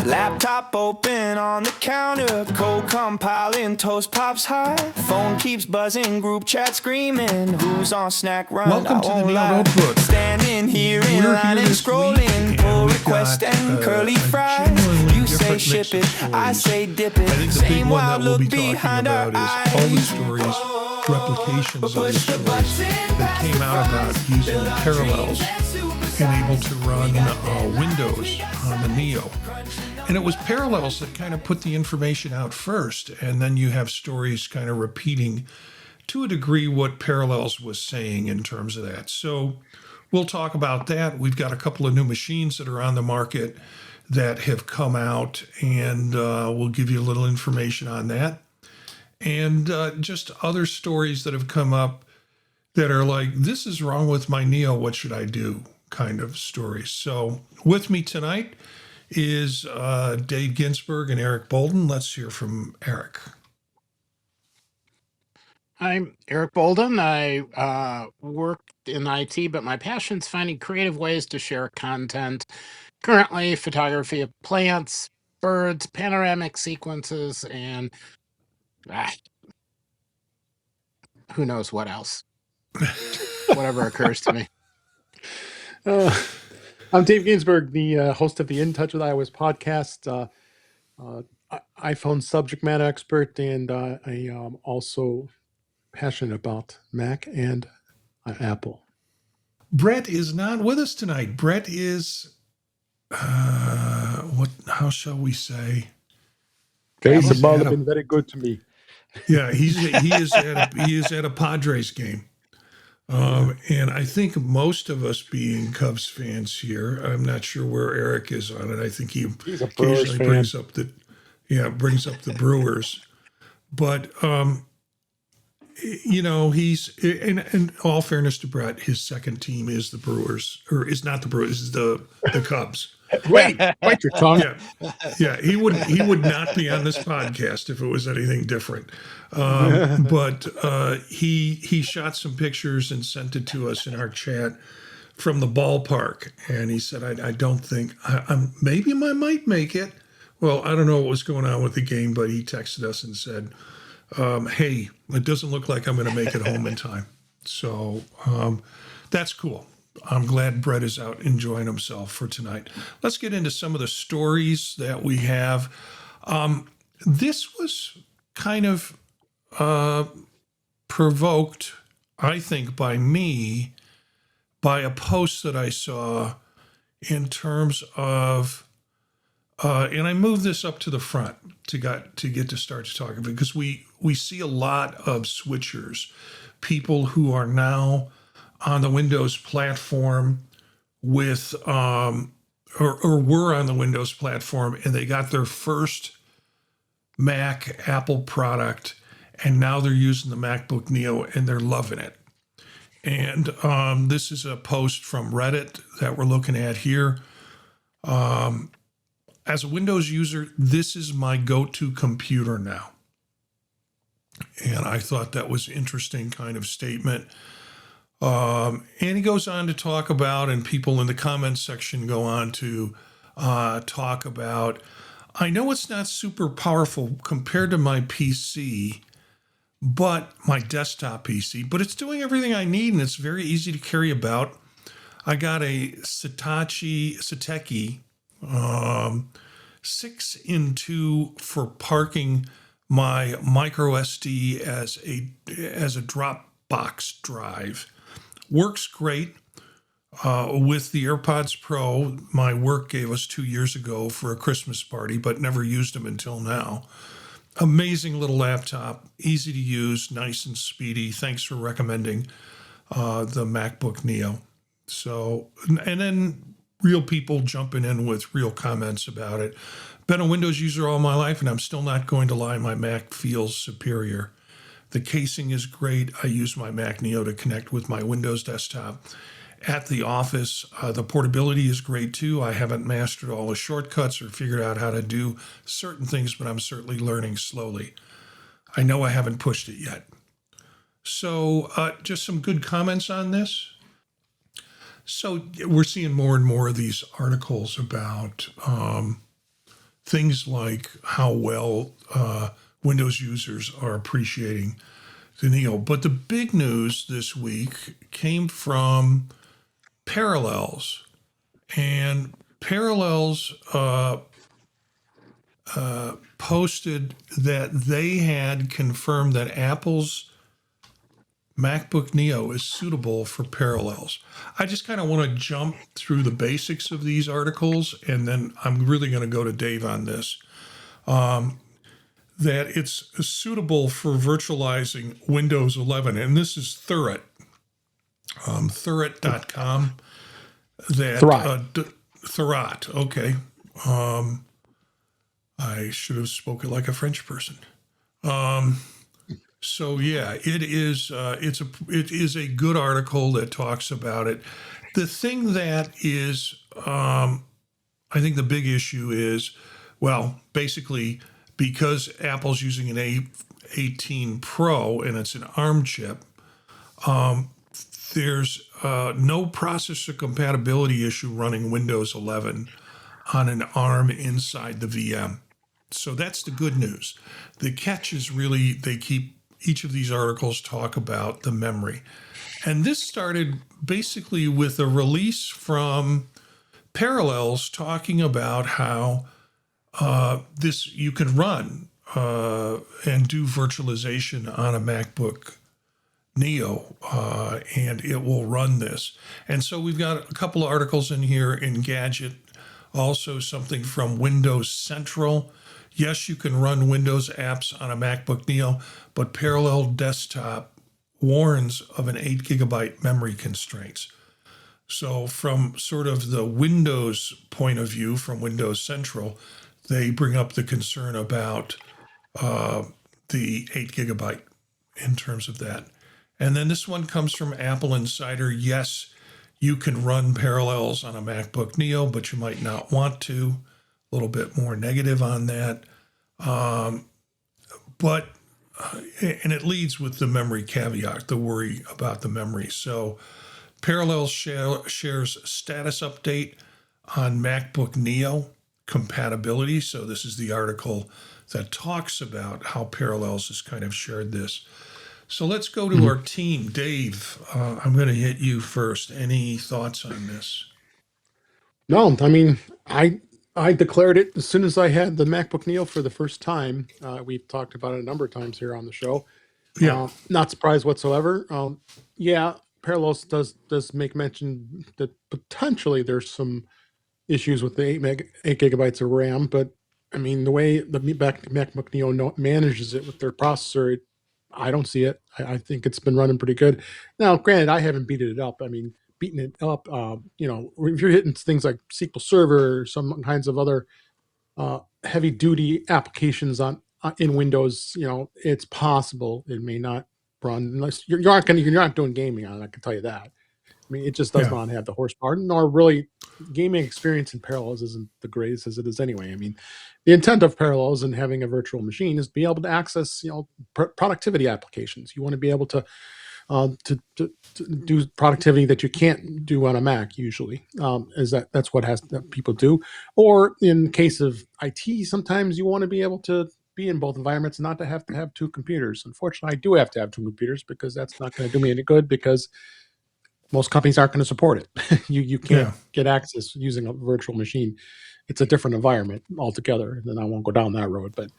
Laptop open on the counter, code compiling, toast pops hot. Phone keeps buzzing, group chat screaming. Who's on snack run? Welcome to the Neo Notebook. Standing here in line and scrolling, pull request and curly fries. You say ship it, I say dip it. I think the big one that we'll be talking about is all these stories, replications of these stories that came out about using parallels and able to run Windows on the Neo. And it was parallels that kind of put the information out first, and then you have stories kind of repeating to a degree what Parallels was saying in terms of that. So we'll talk about that. We've got a couple of new machines that are on the market that have come out, and we'll give you a little information on that. And just other stories that have come up that are like, this is wrong with my Neo, what should I do? Kind of stories. So with me tonight is Dave Ginsburg and Eric Bolden. Let's hear from Eric. I'm Eric Bolden. I work in IT, but my passion's finding creative ways to share content. Currently, photography of plants, birds, panoramic sequences, and who knows what else. Whatever occurs to me. I'm Dave Ginsburg, the host of the In Touch with iOS podcast, iPhone subject matter expert, and I am also passionate about Mac and Apple. Brett is not with us tonight. Brett is, how shall we say? Baseball has been very good to me. Yeah, he is at a Padres game. And I think most of us being Cubs fans here, I'm not sure where Eric is on it. I think he occasionally brings up the Brewers. But, he's, in all fairness to Brett, his second team is the Brewers, or is not the Brewers, is the Cubs. Wait, bite your tongue. Yeah, he would not be on this podcast if it was anything different. But he shot some pictures and sent it to us in our chat from the ballpark, and he said, "I don't think maybe I might make it." Well, I don't know what was going on with the game, but he texted us and said, "Hey, it doesn't look like I'm going to make it home in time." So that's cool. I'm glad Brett is out enjoying himself for tonight. Let's get into some of the stories that we have. This was kind of provoked, I think, by me, by a post that I saw in terms of, and I moved this up to the front to get to start to talk about it, because we see a lot of switchers, people who are now on the Windows platform with, or were on the Windows platform, and they got their first Mac Apple product, and now they're using the MacBook Neo and they're loving it. And this is a post from Reddit that we're looking at here. As a Windows user, this is my go-to computer now. And I thought that was an interesting kind of statement. And he goes on to talk about, and people in the comments section go on to talk about, I know it's not super powerful compared to my PC, but my desktop PC, but it's doing everything I need, and it's very easy to carry about. I got a Satechi 6-in-2 for parking my micro SD as a Dropbox drive. Works great with the AirPods Pro. My work gave us 2 years ago for a Christmas party, but never used them until now. Amazing little laptop, easy to use, nice and speedy. Thanks for recommending the MacBook Neo. So, and then real people jumping in with real comments about it. Been a Windows user all my life, and I'm still not going to lie, my Mac feels superior. The casing is great. I use my Mac Neo to connect with my Windows desktop at the office. The portability is great too. I haven't mastered all the shortcuts or figured out how to do certain things, but I'm certainly learning slowly. I know I haven't pushed it yet. So just some good comments on this. So we're seeing more and more of these articles about things like how well Windows users are appreciating the Neo. But the big news this week came from Parallels. And Parallels posted that they had confirmed that Apple's MacBook Neo is suitable for Parallels. I just kind of want to jump through the basics of these articles, and then I'm really going to go to Dave on this. That it's suitable for virtualizing Windows 11, and this is Thurrott, Thurrott.com. Thurrott, okay. I should have spoken like a French person. So yeah, it is a good article that talks about it. The thing that is, I think the big issue is, well, basically because Apple's using an A18 Pro and it's an ARM chip, there's no processor compatibility issue running Windows 11 on an ARM inside the VM. So that's the good news. The catch is really each of these articles talk about the memory. And this started basically with a release from Parallels talking about how you can run and do virtualization on a MacBook Neo, and it will run this. And so we've got a couple of articles in here, Engadget, also something from Windows Central. Yes, you can run Windows apps on a MacBook Neo, but Parallel Desktop warns of an 8 gigabyte memory constraints. So from sort of the Windows point of view, from Windows Central, they bring up the concern about the 8 gigabyte in terms of that. And then this one comes from AppleInsider. Yes, you can run Parallels on a MacBook Neo, but you might not want to. A little bit more negative on that. And it leads with the memory caveat, the worry about the memory. So Parallels shares status update on MacBook Neo compatibility. So this is the article that talks about how Parallels has kind of shared this. So let's go to our team. Dave, I'm going to hit you first. Any thoughts on this? No, I mean, I declared it as soon as I had the MacBook Neo for the first time. We've talked about it a number of times here on the show. Yeah. Not surprised whatsoever. Yeah, Parallels does make mention that potentially there's some issues with the 8 gigabytes of RAM, but I mean, the way the MacBook Neo manages it with their processor, I don't see it. I think it's been running pretty good. Now, granted, I haven't beaten it up. I mean, beating it up, if you're hitting things like SQL Server or some kinds of other heavy duty applications in Windows, it's possible it may not run unless you're not doing gaming on it. I can tell you that. I mean, it just does not have the horsepower, nor really gaming experience in Parallels isn't the greatest as it is anyway. I mean, the intent of Parallels and having a virtual machine is to be able to access, productivity applications. You want to be able to do productivity that you can't do on a Mac usually. That's what that people do. Or in case of IT, sometimes you want to be able to be in both environments and not to have two computers. Unfortunately, I do have to have two computers because that's not going to do me any good because most companies aren't going to support it. You can't get access using a virtual machine. It's a different environment altogether. And then I won't go down that road. But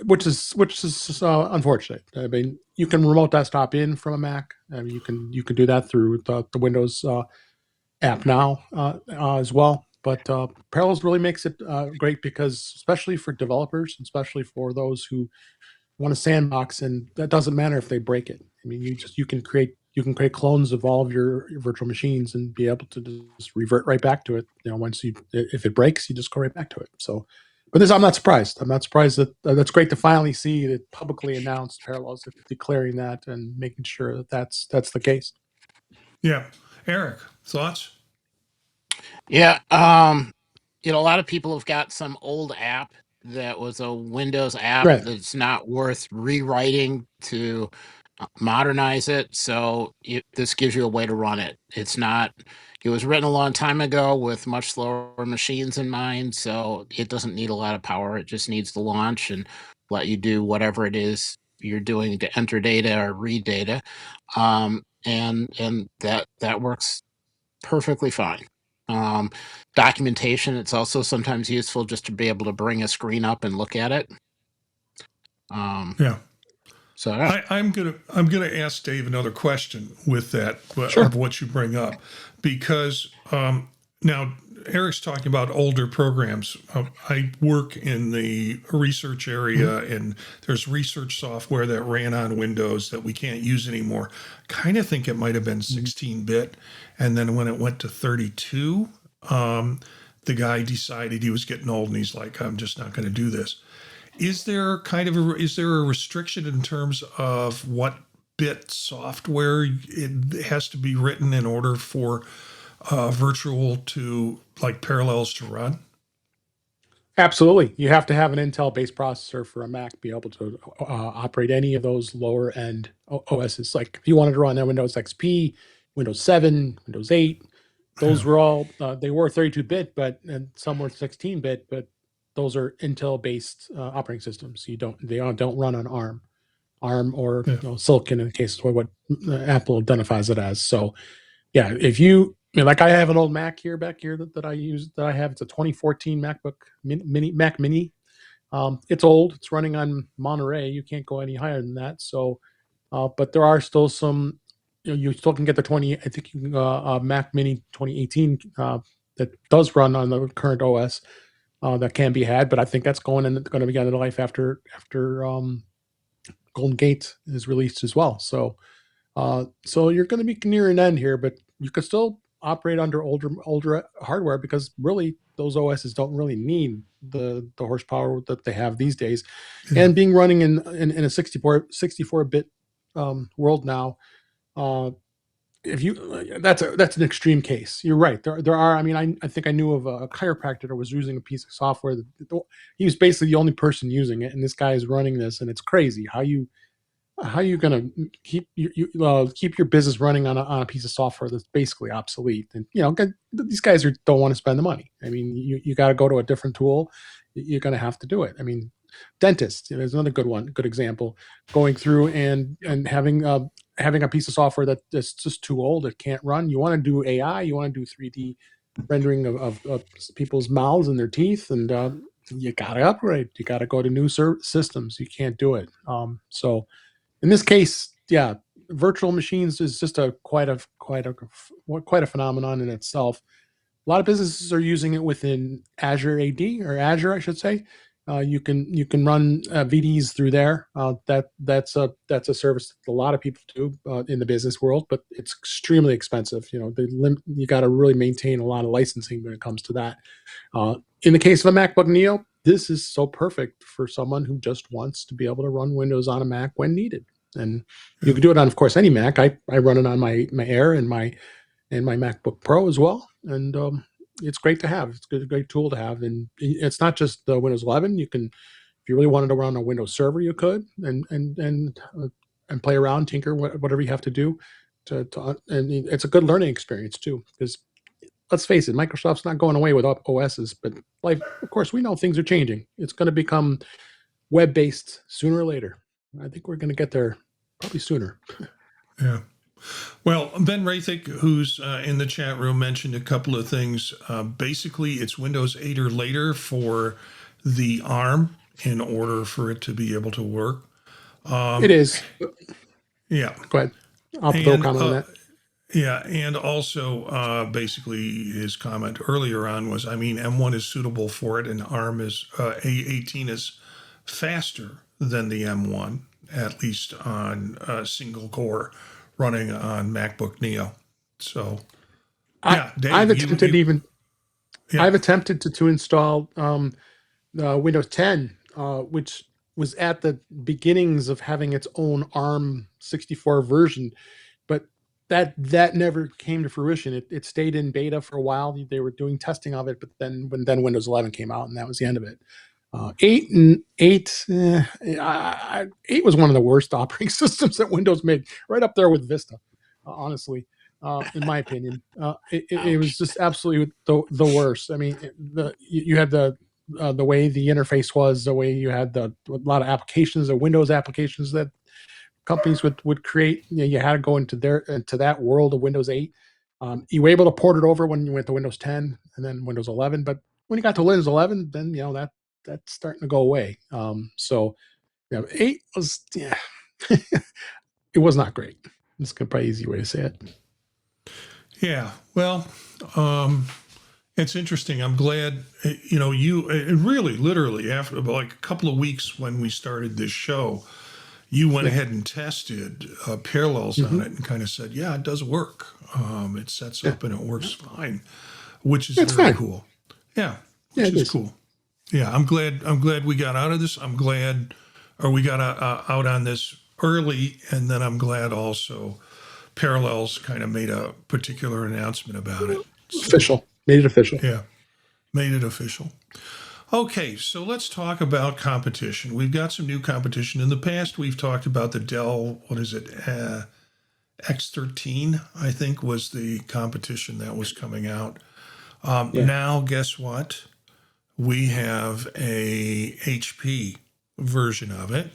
which is unfortunate. I mean, you can remote desktop in from a Mac. I mean, you can do that through the Windows app now as well. But Parallels really makes it great because, especially for developers, especially for those who want a sandbox, and that doesn't matter if they break it. I mean, you can create clones of all of your virtual machines and be able to just revert right back to it. If it breaks, you just go right back to it. So, but I'm not surprised. I'm not surprised that that's great to finally see it publicly announced. Parallels declaring that and making sure that that's the case. Yeah, Eric, thoughts? Yeah, a lot of people have got some old app that was a Windows app that's not worth rewriting to modernize it. So this gives you a way to run it. It's not It was written a long time ago with much slower machines in mind, so it doesn't need a lot of power. It just needs to launch and let you do whatever it is you're doing to enter data or read data, and that works perfectly fine. Documentation, it's also sometimes useful just to be able to bring a screen up and look at it. Yeah. So yeah. I'm gonna ask Dave another question with that Sure. of what you bring up, because now Eric's talking about older programs. I work in the research area, and there's research software that ran on Windows that we can't use anymore. Kind of think it might have been 16-bit, and then when it went to 32, the guy decided he was getting old, and he's like, "I'm just not going to do this." Is there a restriction in terms of what bit software it has to be written in order for virtual to like parallels to run? Absolutely. You have to have an Intel-based processor for a Mac to be able to operate any of those lower-end OSs. Like if you wanted to run on Windows XP, Windows 7, Windows 8, those were all, they were 32-bit, and some were 16-bit, but those are Intel-based operating systems. They don't run on ARM or Silicon in the case of what Apple identifies it as. So yeah, if like I have an old Mac back here that I use, that I have. It's a 2014 MacBook Mac Mini. It's old. It's running on Monterey. You can't go any higher than that. So, but there are still some. You still can get the 20. I think you can, Mac Mini 2018 that does run on the current OS that can be had. But I think that's going to be end of life after Golden Gate is released as well. So, so you're going to be near an end here, but you could still operate under older hardware, because really those OSs don't really need the horsepower that they have these days. And being running in a 64-bit world now, if you that's an extreme case. You're right. There are. I mean, I think I knew of a chiropractor that was using a piece of software that he was basically the only person using it, and this guy is running this, and it's crazy how you going to keep your business running on a piece of software that's basically obsolete? And these guys don't want to spend the money. I mean, you got to go to a different tool. You're going to have to do it. I mean, dentists, there's another good example. Going through and having a piece of software that's just too old, it can't run. You want to do AI, you want to do 3D rendering of people's mouths and their teeth, and you got to upgrade. You got to go to new systems. You can't do it. So in this case, yeah, virtual machines is just quite a phenomenon in itself. A lot of businesses are using it within Azure AD, or Azure, I should say. You can run VDs through there. That's a service that a lot of people do in the business world, but it's extremely expensive. You got to really maintain a lot of licensing when it comes to that. In the case of a MacBook Neo, this is so perfect for someone who just wants to be able to run Windows on a Mac when needed. And you can do it on, of course, any Mac. I run it on my Air and my MacBook Pro as well. And it's great to have. It's a great tool to have. And it's not just the Windows 11. You can, if you really wanted to run a Windows Server, you could, and play around, tinker, whatever you have to do. And it's a good learning experience too, because let's face it, Microsoft's not going away with OSs, but of course, we know things are changing. It's going to become web-based sooner or later. I think we're going to get there probably sooner. Yeah. Well, Ben Rathick, who's in the chat room, mentioned a couple of things. Basically, it's Windows 8 or later for the ARM in order for it to be able to work. It is. Yeah. Go ahead. I'll throw a comment on that. Yeah, and also basically his comment earlier on was, I mean, M1 is suitable for it, and ARM is A18 is faster than the M1, at least on single core running on MacBook Neo. So, yeah, Dave, I've attempted to install Windows 10, which was at the beginnings of having its own ARM 64 version, but that never came to fruition. It stayed in beta for a while. They were doing testing of it, but then Windows 11 came out, and that was the end of it. 8 was one of the worst operating systems that Windows made, right up there with Vista, honestly. in my opinion. It was just absolutely the worst. I mean, you had the way the interface was, the way you had a lot of applications, the Windows applications that companies would create. You had to go into that world of Windows 8. You were able to port it over when you went to Windows 10 and then Windows 11, but when you got to Windows 11, then that's starting to go away. So 8 was it was not great. That's probably an easy way to say it. Yeah. Well, it's interesting. I'm glad, you really literally after like a couple of weeks when we started this show, you went ahead and tested parallels on it and kind of said, yeah, it does work. It sets up and it works fine, which is very cool. Yeah. Which is cool. Yeah. I'm glad we got out of this. I'm glad, or we got out on this early. And then I'm glad also Parallels kind of made a particular announcement about it. Official. Made it official. Yeah. Made it official. Okay, so let's talk about competition. We've got some new competition. In the past, we've talked about the Dell, what is it, X13, I think, was the competition that was coming out. Now, guess what? We have a HP version of it.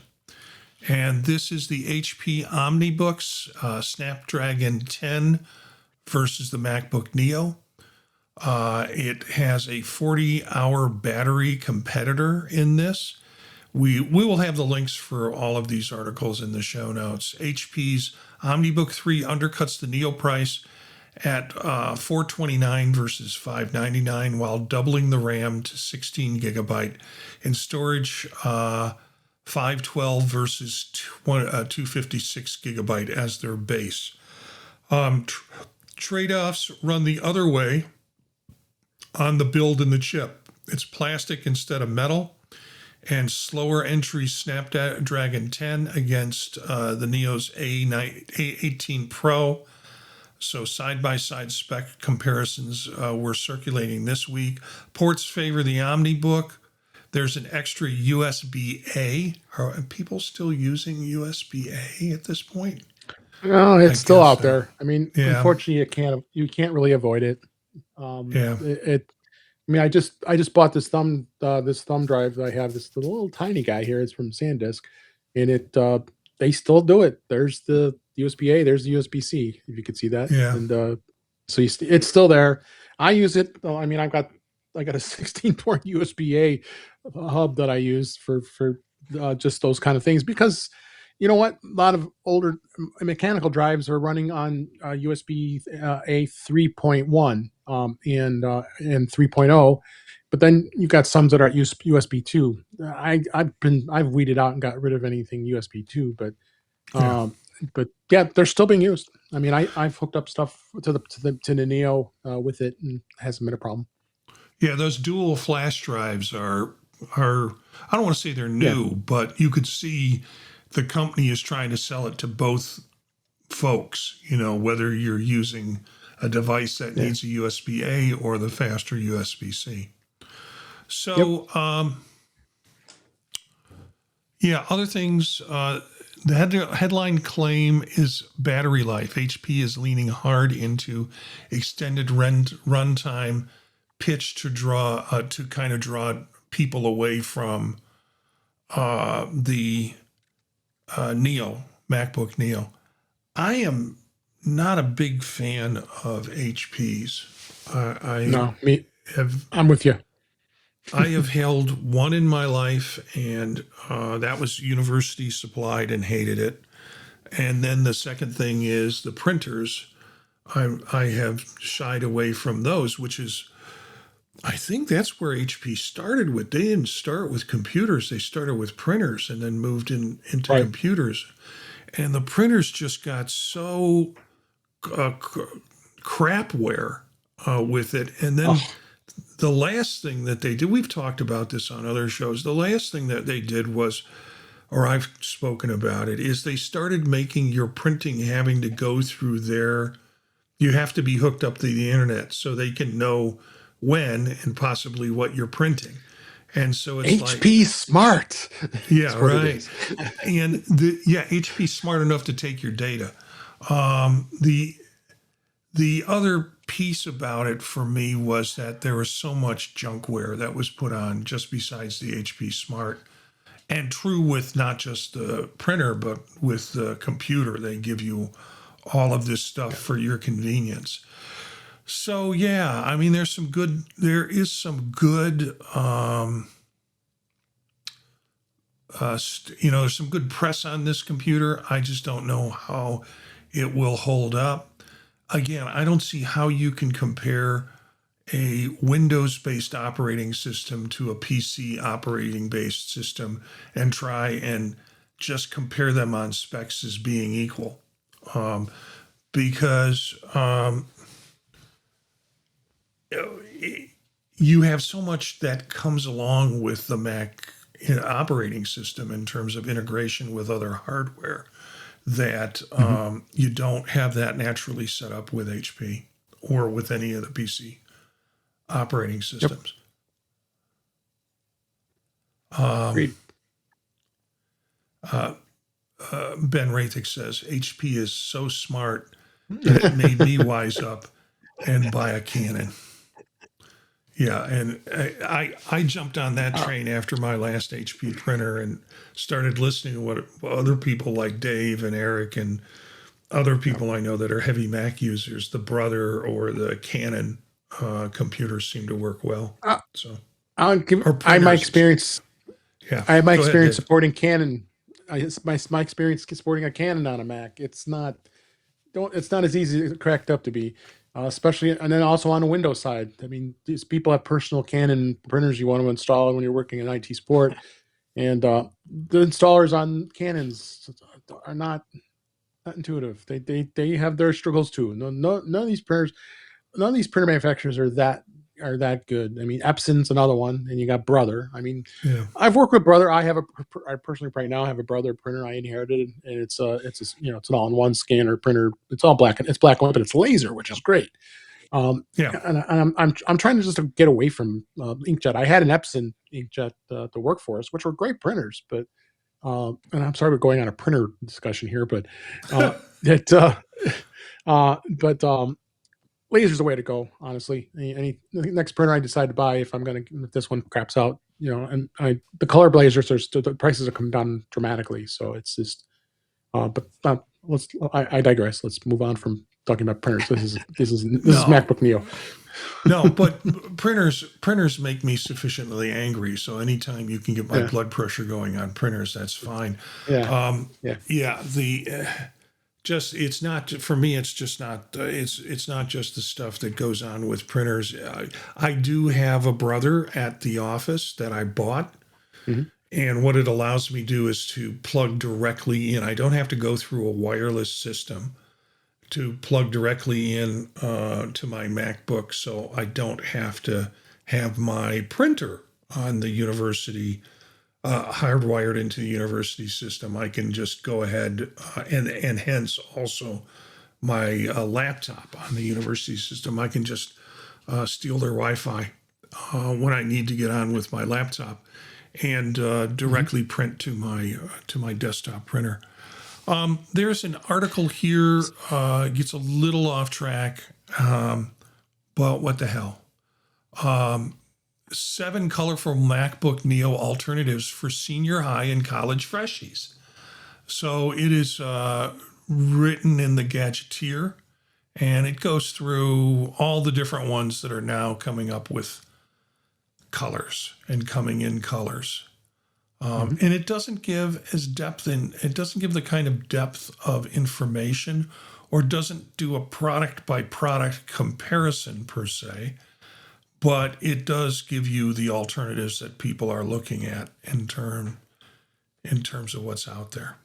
And this is the HP OmniBooks Snapdragon 10 versus the MacBook Neo. It has a 40-hour battery competitor in this. We will have the links for all of these articles in the show notes. HP's OmniBook 3 undercuts the Neo price at $429 versus $599, while doubling the RAM to 16 gigabyte in storage, 512 versus 256 gigabyte as their base. Trade-offs run the other way on the build and the chip. It's plastic instead of metal, and slower entry Snapdragon 10 against the Neo's A18 Pro. So side-by-side spec comparisons were circulating this week. Ports favor the OmniBook. There's an extra USB-A. Are people still using USB-A at this point? No, it's still out there. I mean, unfortunately, you can't really avoid it. I mean, I just bought this thumb drive that I have. This little tiny guy here. It's from SanDisk, and they still do it. There's the USB-A. There's the USB-C. If you could see that. Yeah. And so it's still there. I use it. I mean, I got a 16-port USB-A hub that I use for just those kind of things, because you know what? A lot of older mechanical drives are running on USB A 3.1 and 3.0, but then you've got some that are USB 2. I've weeded out and got rid of anything USB 2, but yeah, they're still being used. I mean, I've hooked up stuff to the Neo with it, and it hasn't been a problem. Yeah, those dual flash drives are I don't want to say they're new, but you could see the company is trying to sell it to both folks, whether you're using a device that needs a USB-A or the faster USB-C. So, other things, the headline claim is battery life. HP is leaning hard into extended runtime pitch to kind of draw people away from the Neo, MacBook Neo. I am not a big fan of HP's. I'm with you. I have held one in my life, and that was university supplied, and hated it. And then the second thing is the printers. I have shied away from those, which is, I think that's where HP started with. They didn't start with computers. They started with printers and then moved into computers. And the printers just got so crapware with it. And then the last thing that they did, we've talked about this on other shows, the last thing that they did was, or I've spoken about it, is they started making your printing having to go through you have to be hooked up to the internet so they can know when and possibly what you're printing. And so it's HP smart. Yeah, right. And HP smart enough to take your data. The other piece about it for me was that there was so much junkware that was put on just besides the HP Smart. And true with not just the printer, but with the computer. They give you all of this stuff for your convenience. So yeah, I mean, there is some good, there's some good press on this computer. I just don't know how it will hold up. Again, I don't see how you can compare a Windows-based operating system to a PC operating-based system and try and just compare them on specs as being equal. Because you have so much that comes along with the Mac operating system in terms of integration with other hardware that you don't have that naturally set up with HP or with any of the PC operating systems. Agreed. Ben Rathick says HP is so smart that it made me wise up and buy a Canon. Yeah, and I jumped on that train after my last HP printer and started listening to what other people like Dave and Eric and other people I know that are heavy Mac users, the Brother or the Canon computers seem to work well. So I have my experience. Yeah, I have my go ahead, experience Dave. supporting Canon. My experience supporting a Canon on a Mac. It's not as easy as it cracked up to be, especially and then also on the Windows side. I mean, these people have personal Canon printers you want to install when you're working in IT support, and the installers on Canons are not intuitive. They have their struggles too. None of these printers, none of these printer manufacturers are that good. I mean, Epson's another one, and you got Brother. I mean, Yeah. I've worked with Brother. I personally right now have a Brother printer I inherited, and it's an all-in-one scanner printer. It's all black and white, but it's laser, which is great. Yeah. And I'm trying to just get away from inkjet. I had an Epson inkjet to work for us, which were great printers, but and I'm sorry we're going on a printer discussion here, but laser's the way to go, honestly. The next printer I decide to buy, if this one craps out, and the color blazers the prices have come down dramatically. So it's just, I digress. Let's move on from talking about printers. This is MacBook Neo. No, but printers make me sufficiently angry. So anytime you can get my blood pressure going on printers, that's fine. Yeah. It's not for me. It's just not. It's not just the stuff that goes on with printers. I do have a Brother at the office that I bought, and what it allows me to do is to plug directly in. I don't have to go through a wireless system to plug directly in to my MacBook, so I don't have to have my printer on the university hardwired into the university system. I can just go ahead and hence also my laptop on the university system. I can just steal their Wi-Fi when I need to get on with my laptop and directly print to my desktop printer. There's an article here, gets a little off track, but what the hell? 7 colorful MacBook Neo alternatives for senior high and college freshies. So it is written in the Gadgeteer, and it goes through all the different ones that are now coming up with colors and coming in colors. And it doesn't give it doesn't give the kind of depth of information, or doesn't do a product by product comparison per se, but it does give you the alternatives that people are looking at in terms of what's out there.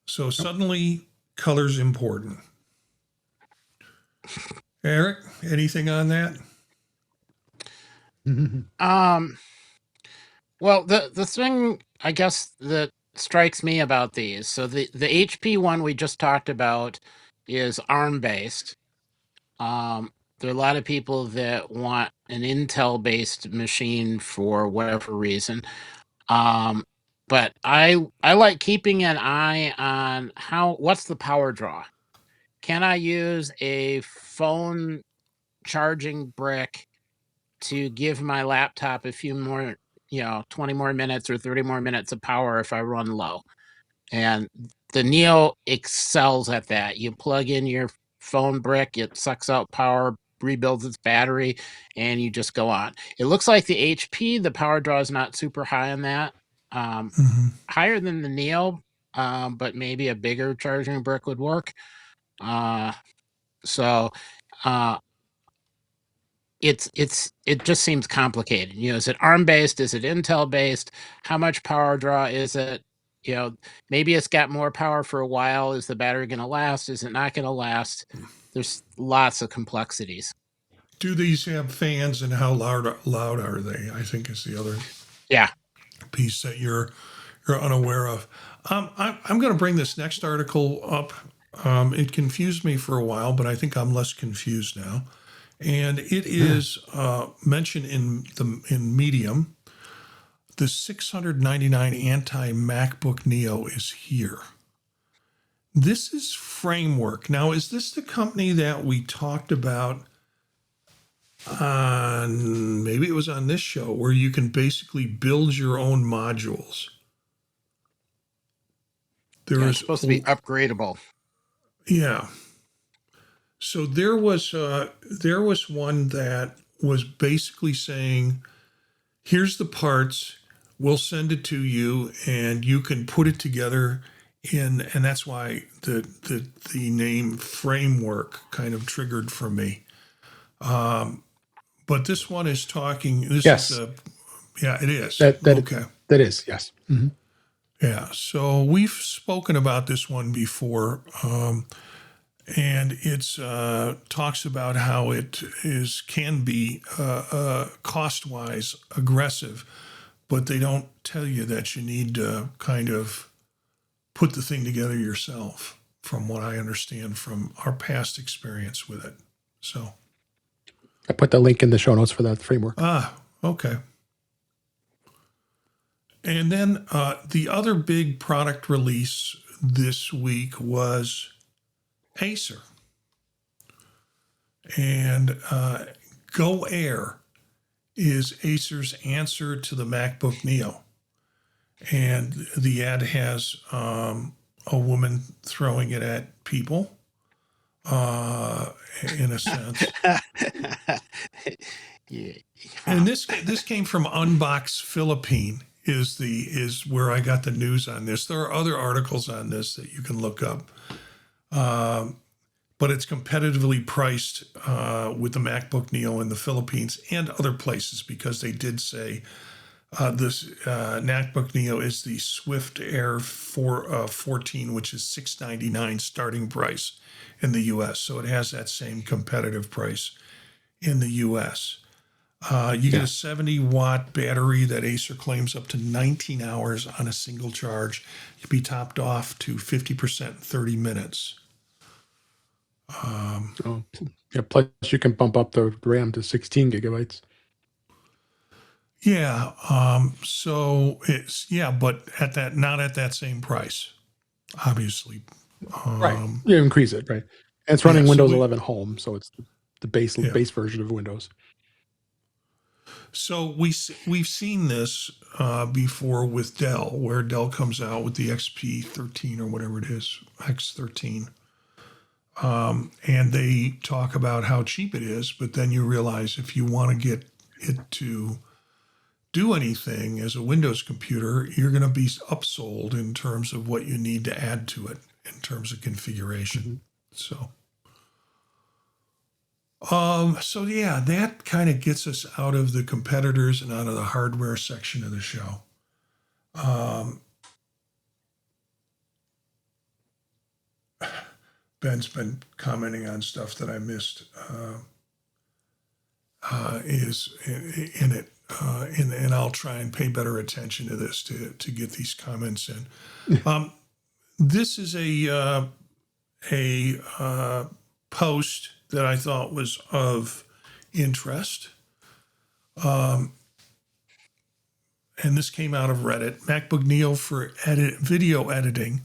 So suddenly color's important. Eric, anything on that? Well, the thing I guess that strikes me about these, so the HP one we just talked about is ARM based. There are a lot of people that want an Intel based machine for whatever reason. But I like keeping an eye on what's the power draw. can I use a phone charging brick to give my laptop a few more, 20 more minutes or 30 more minutes of power if I run low? And the Neo excels at that. You plug in your phone brick, it sucks out power, rebuilds its battery, and you just go on. It looks like the HP, the power draw is not super high on that. Higher than the Neo, but maybe a bigger charging brick would work. So it just seems complicated. Is it ARM based? Is it Intel based? How much power draw is it? Maybe it's got more power for a while. Is the battery going to last? Is it not going to last? There's lots of complexities. Do these have fans, and how loud are they? I think is the other Yeah. piece that you're unaware of. I'm going to bring this next article up. It confused me for a while, but I think I'm less confused now. And it is mentioned in Medium. The 699 anti-MacBook Neo is here. This is Framework. Now, is this the company that we talked about on, maybe it was on this show, where you can basically build your own modules? It's supposed to be upgradable. Yeah. So there was one that was basically saying, here's the parts, we'll send it to you, and you can put it together and that's why the name Framework kind of triggered for me. But this one is talking. Yes. It is. Okay. That is, yes. Mm-hmm. Yeah. So we've spoken about this one before. And it's talks about how it can be cost-wise aggressive, but they don't tell you that you need to kind of put the thing together yourself, from what I understand from our past experience with it. So I put the link in the show notes for that Framework. Okay. And then the other big product release this week was Acer. And Go Air is Acer's answer to the MacBook Neo. And the ad has a woman throwing it at people, in a sense. Yeah. And this came from Unbox Philippine is where I got the news on this. There are other articles on this that you can look up. But it's competitively priced with the MacBook Neo in the Philippines and other places, because they did say this MacBook Neo is the Swift Air 14, which is $699 starting price in the U.S. So it has that same competitive price in the U.S. You get a 70-watt battery that Acer claims up to 19 hours on a single charge. You'd be topped off to 50% in 30 minutes. Plus you can bump up the RAM to 16 gigabytes. Yeah. So it's, but not at that same price, obviously. Right. You increase it, right? And it's running Windows 11 Home, so it's the base version of Windows. So we've seen this before with Dell, where Dell comes out with the XP13 or whatever it is, X13. And they talk about how cheap it is, but then you realize if you want to get it to do anything as a Windows computer, you're going to be upsold in terms of what you need to add to it in terms of configuration. Mm-hmm. So that kind of gets us out of the competitors and out of the hardware section of the show. Ben's been commenting on stuff that I missed. Is in it, and I'll try and pay better attention to this to get these comments in. This is a post that I thought was of interest. And this came out of Reddit. MacBook Neo for video editing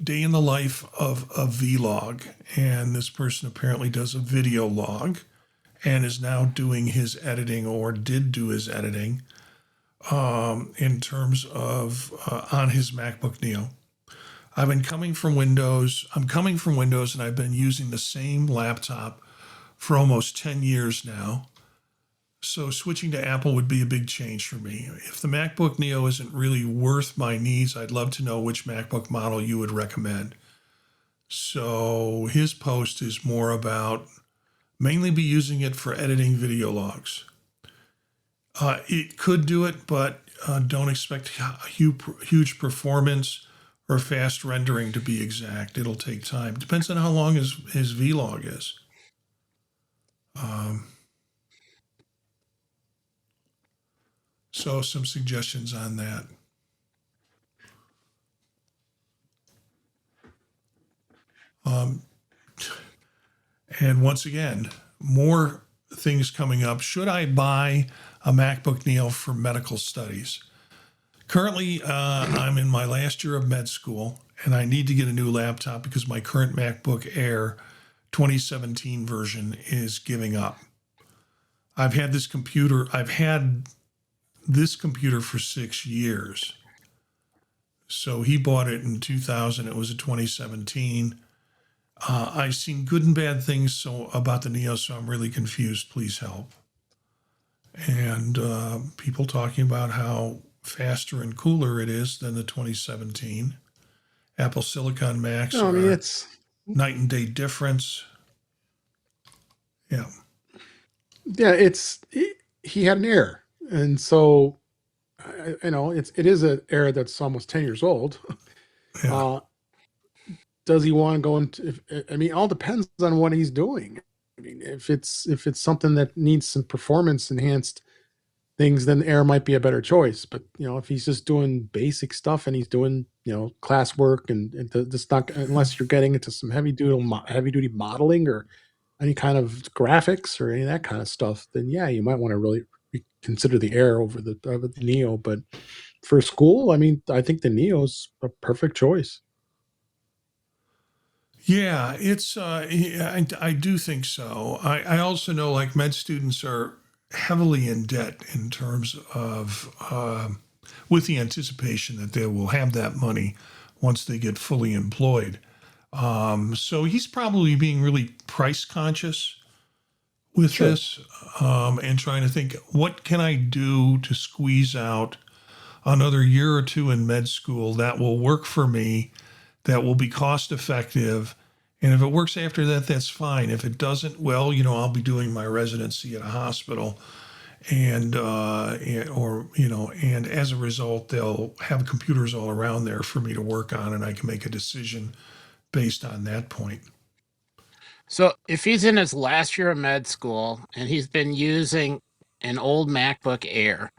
day in the life of a vlog, and this person apparently does a video log and is now doing his editing, or did do his editing, in terms of on his MacBook Neo. I'm coming from Windows, and I've been using the same laptop for almost 10 years now. So switching to Apple would be a big change for me. If the MacBook Neo isn't really worth my needs, I'd love to know which MacBook model you would recommend. So his post is more about mainly be using it for editing video logs. It could do it, but don't expect huge performance or fast rendering to be exact. It'll take time. Depends on how long his vlog is. So some suggestions on that. And once again, more things coming up. Should I buy a MacBook Neo for medical studies? Currently, I'm in my last year of med school, and I need to get a new laptop because my current MacBook Air 2017 version is giving up. I've had this computer for 6 years. So he bought it in 2000. It was a 2017. I've seen good and bad things about the Neo, so I'm really confused. Please help. And people talking about how faster and cooler it is than the 2017. Apple Silicon Macs it's night and day difference. Yeah. Yeah, he had an error, and so it is an error that's almost 10 years old. Yeah. Does he want to go into? All depends on what he's doing. I mean, if it's something that needs some performance enhanced things, then Air might be a better choice. But if he's just doing basic stuff and he's doing classwork and it's not, unless you're getting into some heavy duty modeling or any kind of graphics or any of that kind of stuff, then yeah, you might want to really consider the Air over the Neo. But for school, I think the Neo's a perfect choice. Yeah, it's. I do think so. I also know, like, med students are heavily in debt in terms of with the anticipation that they will have that money once they get fully employed. So he's probably being really price conscious with Sure. this, and trying to think, what can I do to squeeze out another year or two in med school that will work for me, that will be cost effective. And if it works after that, that's fine. If it doesn't, well, I'll be doing my residency at a hospital, and as a result, they'll have computers all around there for me to work on, and I can make a decision based on that point. So if he's in his last year of med school and he's been using an old MacBook Air,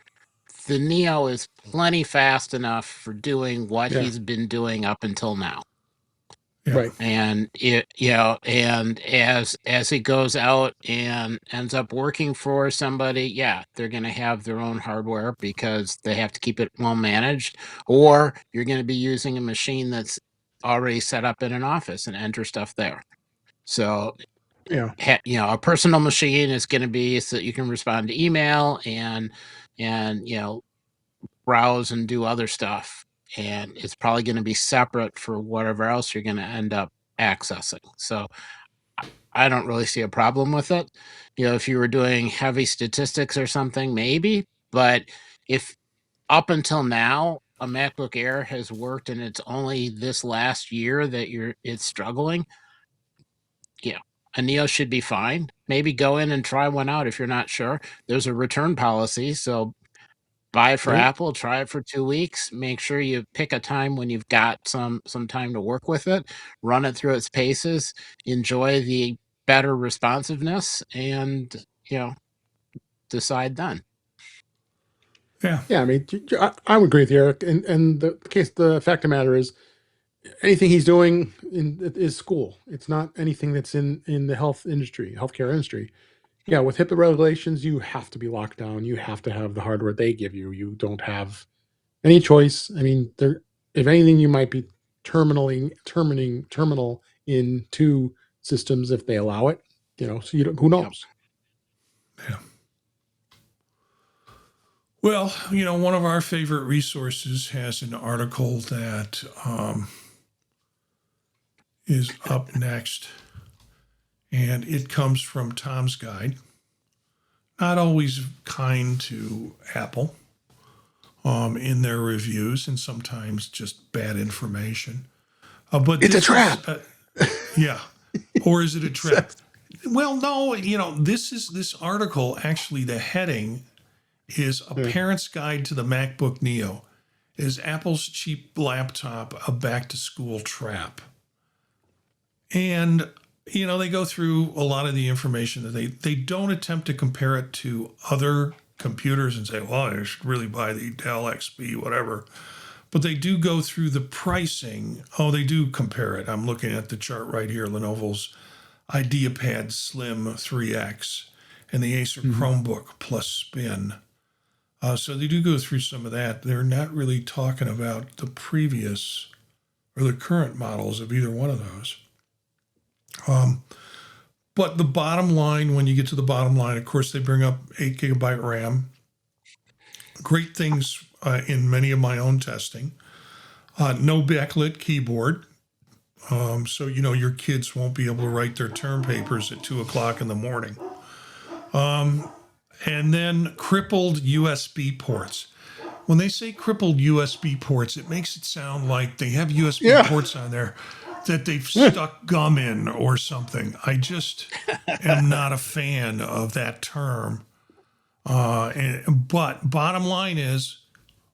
the Neo is plenty fast enough for doing what Yeah. he's been doing up until now. Yeah. Right. And and as he goes out and ends up working for somebody, yeah, they're going to have their own hardware because they have to keep it well managed, or you're going to be using a machine that's already set up in an office and enter stuff there. So Yeah. a personal machine is going to be so that you can respond to email and browse and do other stuff, and it's probably going to be separate for whatever else you're going to end up accessing. So I don't really see a problem with it. If you were doing heavy statistics or something, maybe, but if up until now a MacBook Air has worked and it's only this last year that it's struggling, a Neo should be fine. Maybe go in and try one out if you're not sure. There's a return policy, so buy it for Right. Apple, try it for 2 weeks. Make sure you pick a time when you've got some time to work with it. Run it through its paces. Enjoy the better responsiveness, and decide then. Yeah. Yeah, I would agree with you, Eric. And the fact of the matter is, anything he's doing is school. It's not anything that's in the healthcare industry. Yeah, with HIPAA regulations, you have to be locked down. You have to have the hardware they give you. You don't have any choice. If anything, you might be terminal into systems if they allow it. So who knows? Yeah. Well, one of our favorite resources has an article that is up next, and it comes from Tom's Guide. Not always kind to Apple in their reviews, and sometimes just bad information. But it's a trap. Yeah. Or is it a trap? Well, no, this article, actually, the heading is A Parent's Guide to the MacBook Neo. Is Apple's cheap laptop a back-to-school trap? And, they go through a lot of the information that they don't attempt to compare it to other computers and say, well, I should really buy the Dell XP, whatever. But they do go through the pricing. Oh, they do compare it. I'm looking at the chart right here, Lenovo's IdeaPad Slim 3X and the Acer Chromebook plus Spin. So they do go through some of that. They're not really talking about the previous or the current models of either one of those. But the bottom line, when you get to the bottom line, of course, they bring up 8 gigabyte RAM. Great things in many of my own testing. No backlit keyboard. So, your kids won't be able to write their term papers at 2 o'clock in the morning. And then crippled USB ports. When they say crippled USB ports, it makes it sound like they have USB ports on there that they've stuck gum in or something. I just am not a fan of that term. But bottom line is,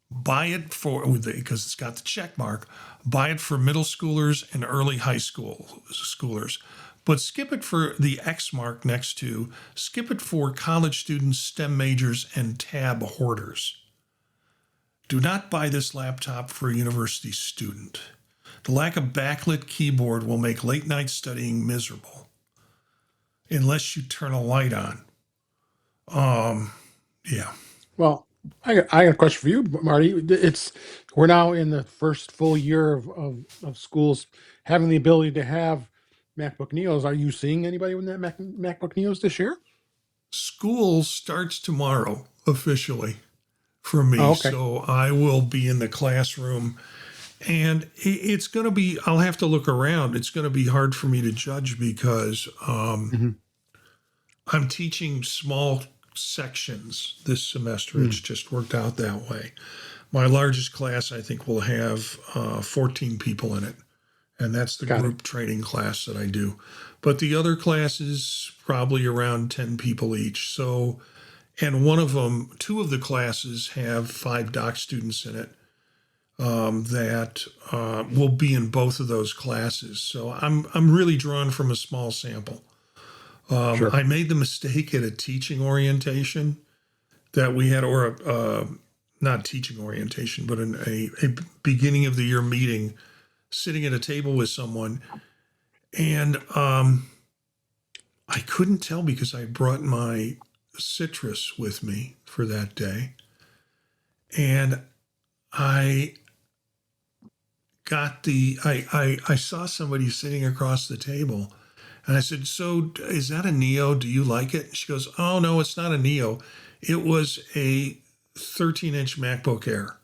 buy it because it's got the check mark. Buy it for middle schoolers and early high schoolers. But skip it for the X mark next to. Skip it for college students, STEM majors, and tab hoarders. Do not buy this laptop for a university student. The lack of backlit keyboard will make late night studying miserable unless you turn a light on. Yeah. Well, I got a question for you, Marty. We're now in the first full year of schools having the ability to have MacBook Neos. Are you seeing anybody with that MacBook Neos this year? School starts tomorrow officially for me. Oh, okay. So I will be in the classroom, and it's going to be, I'll have to look around. It's going to be hard for me to judge because I'm teaching small sections this semester. It's just worked out that way. My largest class, I think, will have 14 people in it. And that's the group training class that I do. But the other classes, probably around 10 people each. So, and two of the classes have 5 doc students in it that will be in both of those classes. So I'm really drawn from a small sample. Sure. I made the mistake at a teaching orientation that we had, or not teaching orientation, but in a beginning of the year meeting, sitting at a table with someone, and I couldn't tell because I brought my citrus with me for that day, and I saw somebody sitting across the table, and I said, "So is that a Neo? Do you like it?" She goes, "Oh no, it's not a Neo. It was a 13-inch MacBook Air,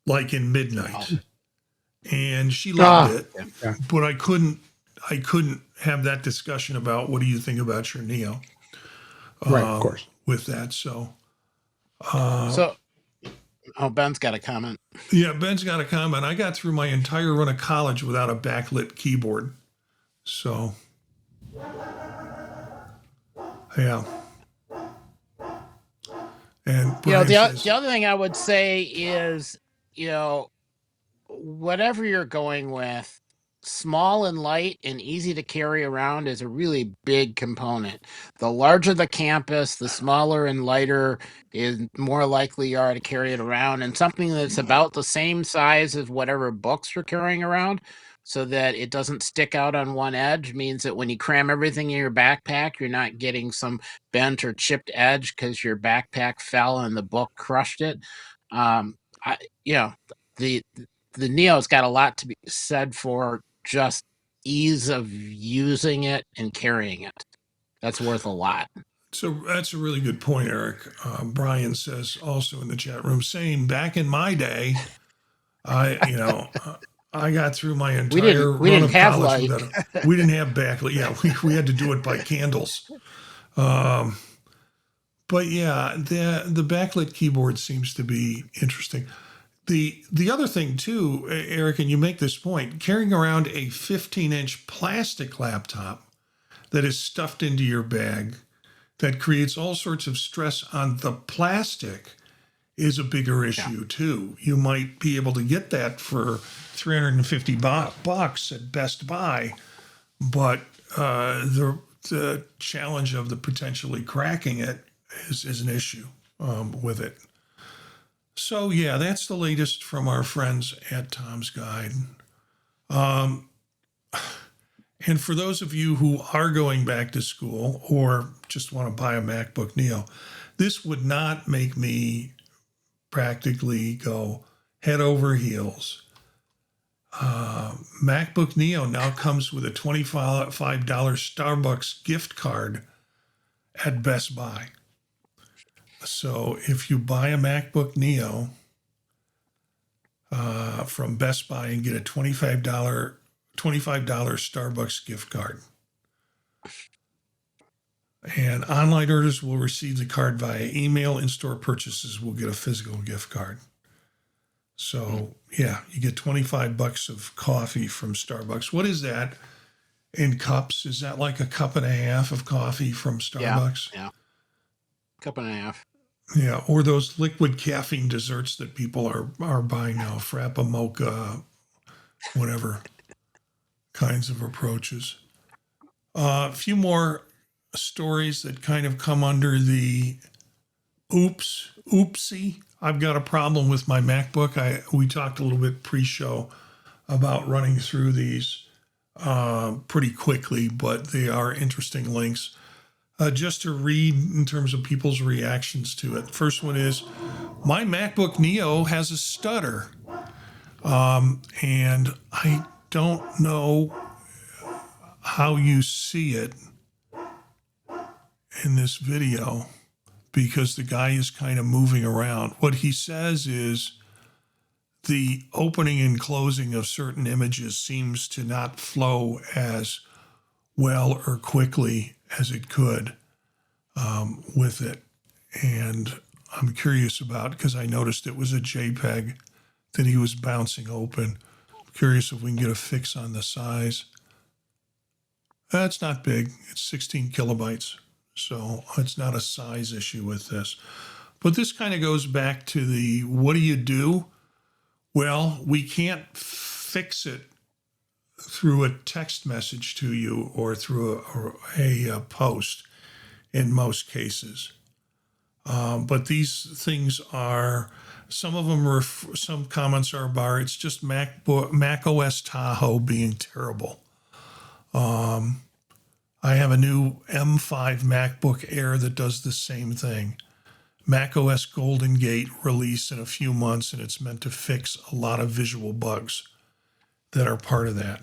like in midnight." Oh. And she loved it, but I couldn't have that discussion about what do you think about your Neo, right? Of course, with that. So, Ben's got a comment. Yeah, Ben's got a comment. I got through my entire run of college without a backlit keyboard, so yeah. And the other thing I would say is, whatever you're going with, small and light and easy to carry around is a really big component. The larger the campus, the smaller and lighter is more likely you are to carry it around, and something that's about the same size as whatever books you're carrying around, so that it doesn't stick out on one edge, means that when you cram everything in your backpack, you're not getting some bent or chipped edge because your backpack fell and the book crushed it. the Neo's got a lot to be said for just ease of using it and carrying it. That's worth a lot. So that's a really good point, Eric. Brian says also in the chat room, saying back in my day, I got through my entire We run didn't of have college light. without we didn't have backlit. Yeah, we had to do it by candles. But yeah, the backlit keyboard seems to be interesting. The other thing too, Eric, and you make this point, carrying around a 15-inch plastic laptop that is stuffed into your bag that creates all sorts of stress on the plastic is a bigger issue too. You might be able to get that for $350 at Best Buy, but the challenge of the potentially cracking it is an issue with it. So yeah, that's the latest from our friends at Tom's Guide. And for those of you who are going back to school or just want to buy a MacBook Neo, this would not make me practically go head over heels. MacBook Neo now comes with a $25 Starbucks gift card at Best Buy. So if you buy a MacBook Neo from Best Buy and get a $25 Starbucks gift card, and online orders will receive the card via email. In-store purchases will get a physical gift card. So yeah, you get $25 of coffee from Starbucks. What is that in cups? Is that like a cup and a half of coffee from Starbucks? Yeah. Cup and a half. Yeah, or those liquid caffeine desserts that people are buying now, Frappa, Mocha, whatever kinds of approaches. A few more stories that kind of come under the oopsie. I've got a problem with my MacBook. We talked a little bit pre-show about running through these pretty quickly, but they are interesting links. Just to read in terms of people's reactions to it. First one is, my MacBook Neo has a stutter. And I don't know how you see it in this video because the guy is kind of moving around. What he says is the opening and closing of certain images seems to not flow as well or quickly as it could with it. And I'm curious about, because I noticed it was a JPEG that he was bouncing open. I'm curious if we can get a fix on the size. That's not big. It's 16 kilobytes. So it's not a size issue with this. But this kind of goes back to the, what do you do? Well, we can't fix it through a text message to you or through a post in most cases. But these things are, some of them some comments are about, it's just Mac OS Tahoe being terrible. I have a new M5 MacBook Air that does the same thing. Mac OS Golden Gate release in a few months, and it's meant to fix a lot of visual bugs that are part of that.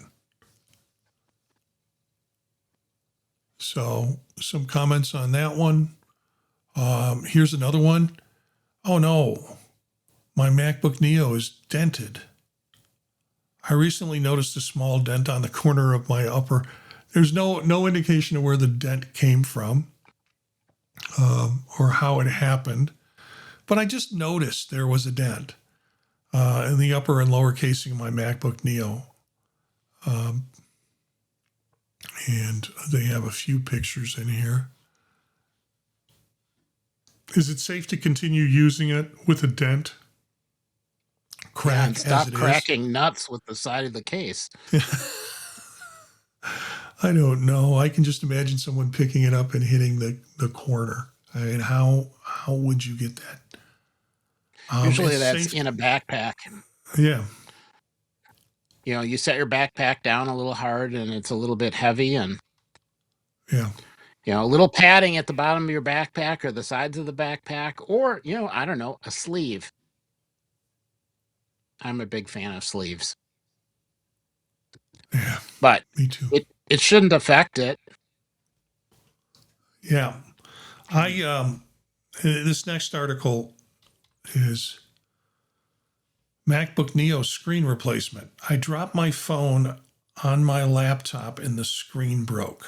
So some comments on that one. Here's another one. Oh no, my MacBook Neo is dented. I recently noticed a small dent on the corner of my upper. There's no indication of where the dent came from or how it happened. But I just noticed there was a dent in the upper and lower casing of my MacBook Neo. And they have a few pictures in here. Is it safe to continue using it with a dent? Crack and stop as it cracking nuts with the side of the case. I don't know. I can just imagine someone picking it up and hitting the corner. I mean, how would you get that? Usually that's in a backpack. Yeah. You know, you set your backpack down a little hard and it's a little bit heavy, and Yeah. you know, a little padding at the bottom of your backpack or the sides of the backpack, or, you know, I don't know, a sleeve. I'm a big fan of sleeves, Yeah, but me too. it shouldn't affect it. Yeah. This next article is MacBook Neo screen replacement. I dropped my phone on my laptop and the screen broke.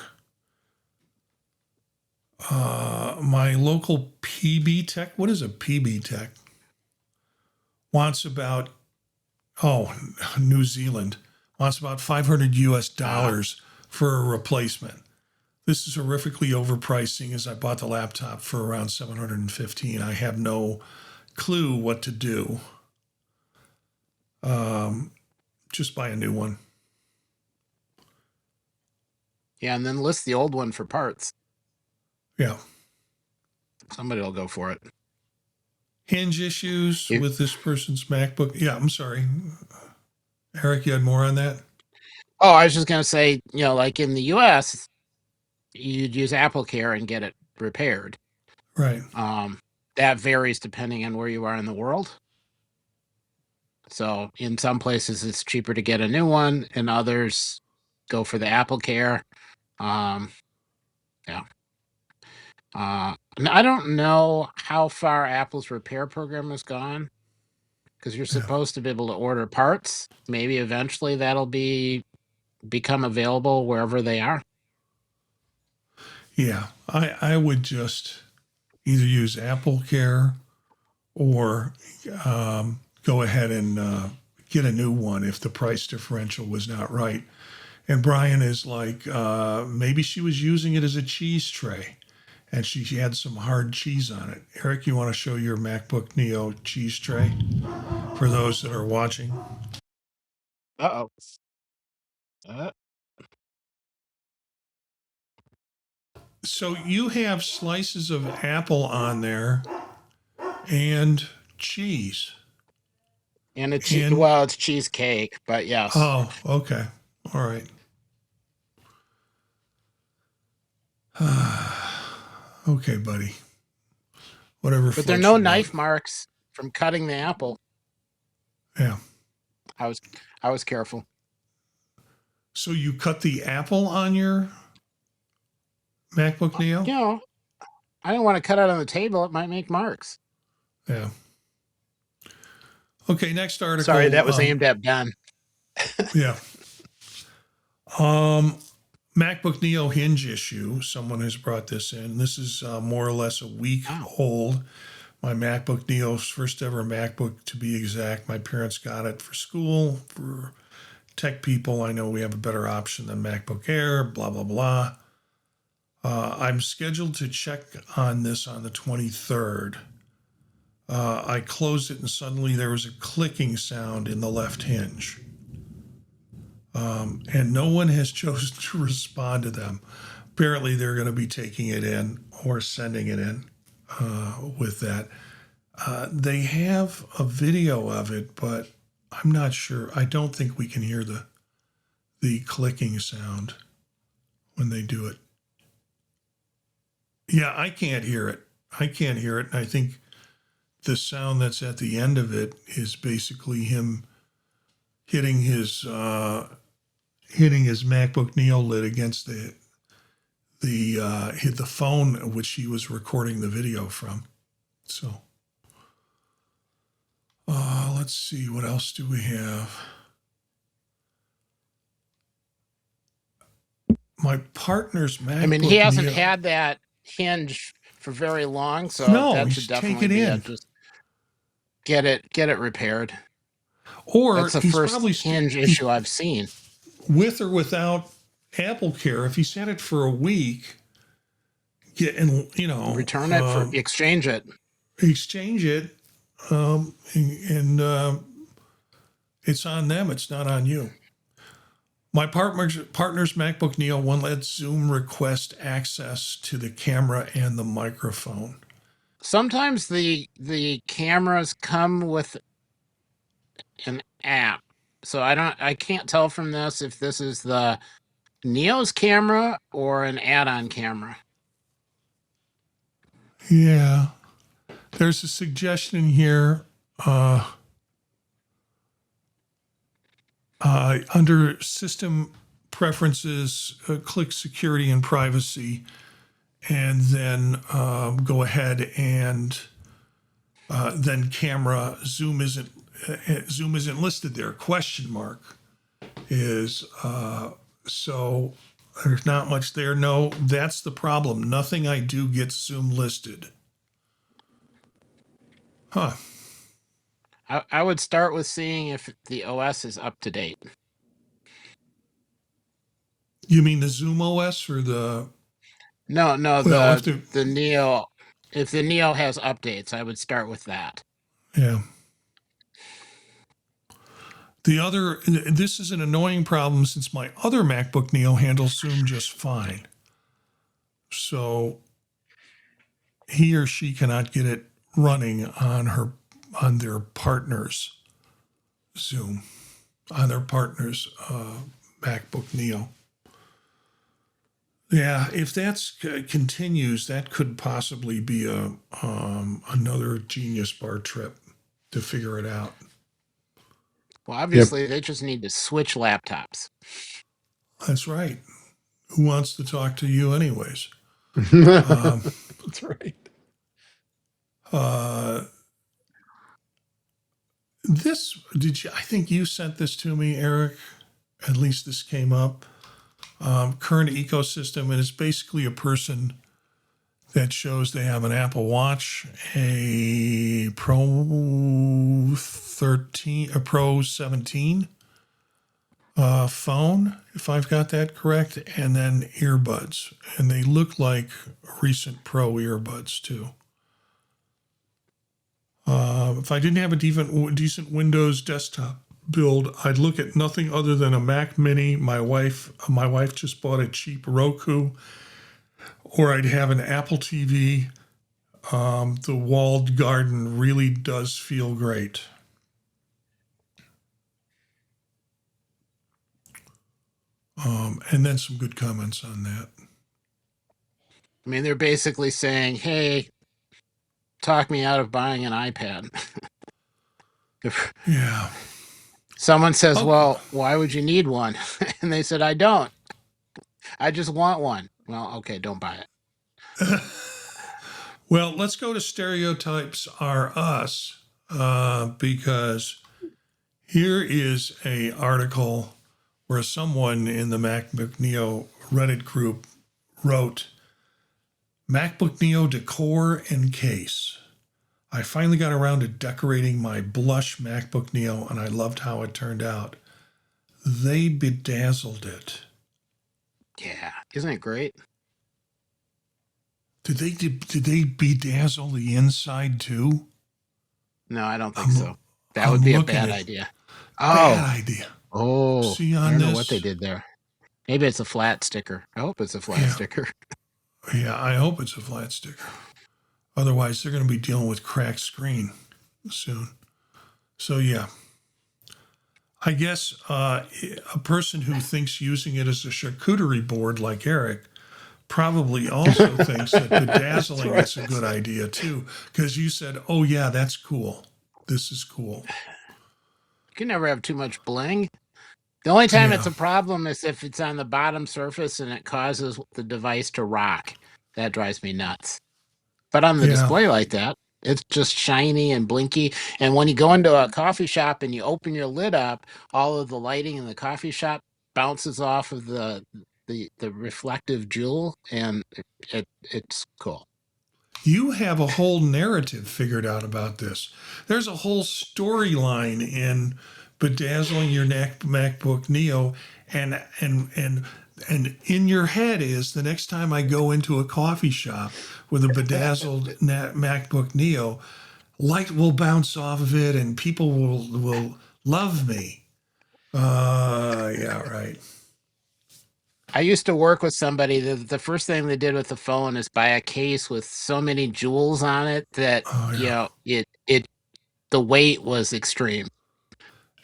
My local PB Tech, what is a PB Tech? Wants about, New Zealand, wants about $500 for a replacement. This is horrifically overpricing as I bought the laptop for around $715. I have no clue what to do. Just buy a new one. Yeah, and then list the old one for parts. Yeah. Somebody will go for it. Hinge issues with this person's MacBook. Yeah, I'm sorry. Eric, you had more on that? Oh, I was just going to say, like in the US, you'd use AppleCare and get it repaired. Right. That varies depending on where you are in the world. So in some places it's cheaper to get a new one, and others go for the AppleCare. Yeah. And I don't know how far Apple's repair program has gone, because you're supposed to be able to order parts. Maybe eventually that'll become available wherever they are. Yeah. I would just either use AppleCare or go ahead and get a new one if the price differential was not right. And Brian is like, maybe she was using it as a cheese tray and she had some hard cheese on it. Eric, you want to show your MacBook Neo cheese tray for those that are watching? Uh-oh. So you have slices of apple on there and cheese. And it's cheesecake, but yes. Oh, okay. All right. Okay, buddy. Whatever. But there are no knife marks from cutting the apple. Yeah. I was careful. So you cut the apple on your MacBook Neo? I don't want to cut it on the table. It might make marks. Yeah. Okay, next article. Sorry, that was aimed at Ben. Yeah. MacBook Neo hinge issue. Someone has brought this in. This is more or less a week old. My MacBook Neo's first ever MacBook, to be exact. My parents got it for school. For tech people, I know we have a better option than MacBook Air, blah, blah, blah. I'm scheduled to check on this on the 23rd. I closed it and suddenly there was a clicking sound in the left hinge. And no one has chosen to respond to them. Apparently they're going to be taking it in or sending it in with that. They have a video of it, but I'm not sure. I don't think we can hear the clicking sound when they do it. Yeah, I can't hear it. And I think the sound that's at the end of it is basically him hitting his MacBook Neo lid against the phone which he was recording the video from. So let's see, what else do we have? My partner's MacBook. I mean, he hasn't had that hinge for very long, so that should definitely be just get it repaired. Or that's the first hinge issue I've seen. With or without AppleCare, if he's had it for a week, return it for exchange it. Exchange it, and it's on them. It's not on you. My partner's MacBook Neo won't let Zoom request access to the camera and the microphone. Sometimes the cameras come with an app, so I can't tell from this if this is the Neo's camera or an add-on camera. Yeah, there's a suggestion here. Under System Preferences, click Security and Privacy, and then go ahead and then camera. Zoom isn't listed there. Question mark is so there's not much there. No, that's the problem. Nothing I do gets Zoom listed. Huh. I would start with seeing if the OS is up to date. You mean the Zoom OS or the? No, Well, the Neo. If the Neo has updates, I would start with that. yeah. This is an annoying problem since my other MacBook Neo handles Zoom just fine. So he or she cannot get it running on their partner's Zoom, on their partner's MacBook Neo. Yeah, if that continues, that could possibly be another Genius Bar trip to figure it out. Well, obviously, they just need to switch laptops. That's right. Who wants to talk to you anyways? That's right. I think you sent this to me, Eric. At least this came up. Current ecosystem, and it's basically a person that shows they have an Apple Watch, a Pro 13, a Pro 17 phone, if I've got that correct, and then earbuds. And they look like recent Pro earbuds too. If I didn't have a decent Windows desktop build, I'd look at nothing other than a Mac Mini. My wife just bought a cheap Roku, or I'd have an Apple TV. The walled garden really does feel great. And then some good comments on that. I mean, they're basically saying, "Hey, talk me out of buying an iPad." Yeah. Someone says, "Well, why would you need one?" And they said, "I don't. I just want one." Well, okay, don't buy it. Well, let's go to Stereotypes Are Us, because here is a article where someone in the MacBook Neo Reddit group wrote, MacBook Neo decor and case. I finally got around to decorating my blush MacBook Neo, and I loved how it turned out. They bedazzled it. Yeah, isn't it great? Did they bedazzle the inside too? No, I don't think so. That would be a bad idea. Bad idea. Oh, See on I don't this? know what they did there. Maybe it's a flat sticker. I hope it's a flat sticker. Yeah, I hope it's a flat sticker. Otherwise, they're going to be dealing with cracked screen soon. So, yeah. I guess a person who thinks using it as a charcuterie board like Eric probably also thinks that bedazzling is a good idea too, because you said, oh, yeah, that's cool. This is cool. You can never have too much bling. The only time it's a problem is if it's on the bottom surface and it causes the device to rock. That drives me nuts. But on the display like that, it's just shiny and blinky. And when you go into a coffee shop and you open your lid up, all of the lighting in the coffee shop bounces off of the reflective jewel, and it's cool. You have a whole narrative figured out about this. There's a whole storyline in bedazzling your MacBook Neo, and in your head is the next time I go into a coffee shop with a bedazzled MacBook Neo, light will bounce off of it and people will love me. Yeah, right. I used to work with somebody that the first thing they did with the phone is buy a case with so many jewels on it that the weight was extreme.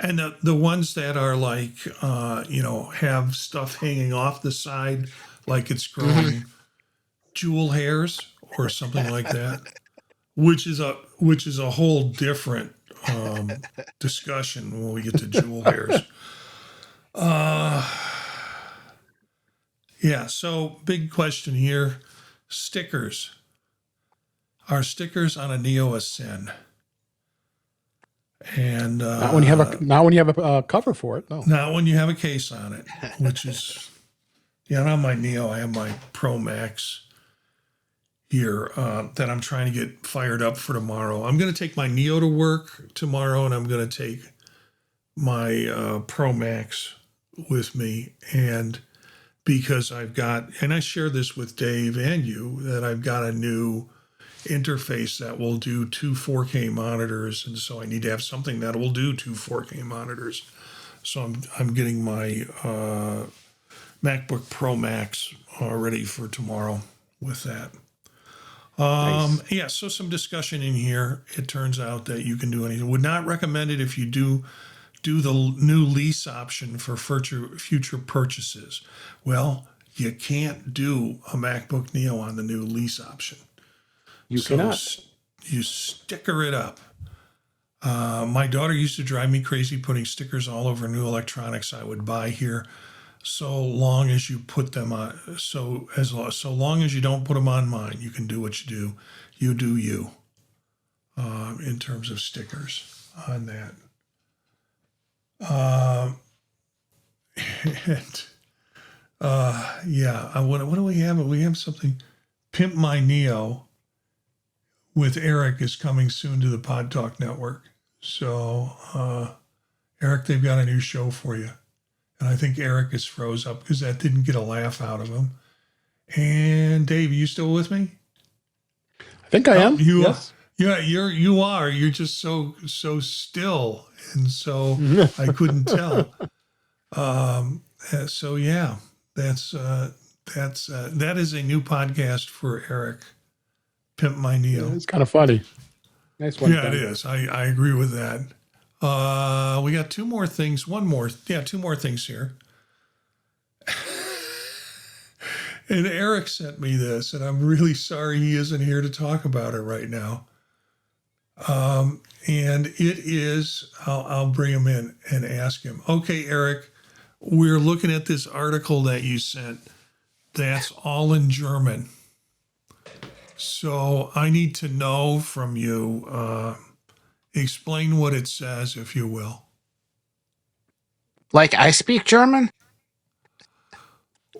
And the ones that are like, have stuff hanging off the side, like it's growing jewel hairs or something like that, which is a whole different discussion when we get to jewel hairs. Yeah, so big question here. Stickers. Are stickers on a Neo a sin? And Not when you have a cover for it. No. not when you have a case on it, which is, yeah, not my Neo. I have my Pro Max here that I'm trying to get fired up for tomorrow. I'm going to take my Neo to work tomorrow, and I'm going to take my Pro Max with me. And because I've got, and I share this with Dave and you, that I've got a new interface that will do two 4K monitors, and so I need to have something that will do two 4K monitors. So I'm getting my MacBook Pro Max ready for tomorrow with that. Nice. Yeah, so some discussion in here. It turns out that you can do anything. Would not recommend it if you do the new lease option for future purchases. Well, you can't do a MacBook Neo on the new lease option. You cannot. You sticker it up. My daughter used to drive me crazy putting stickers all over new electronics I would buy here. So long as you put them on, so long as you don't put them on mine, you can do what you do. You do you. In terms of stickers on that. What do we have? We have something. Pimp My Neo with Eric is coming soon to the Pod Talk Network. So, Eric, they've got a new show for you. And I think Eric is froze up because that didn't get a laugh out of him. And Dave, are you still with me? I think I am. Yes. Yeah, you are. You're just so still, and so I couldn't tell. So yeah, that is a new podcast for Eric. Pimp My Neo. It's kind of funny. Nice one. Yeah, it is. I agree with that. We got two more things here. And Eric sent me this, and I'm really sorry he isn't here to talk about it right now. And it is, I'll bring him in and ask him. Okay, Eric, we're looking at this article that you sent. That's all in German. So I need to know from you, explain what it says, if you will. Like I speak German?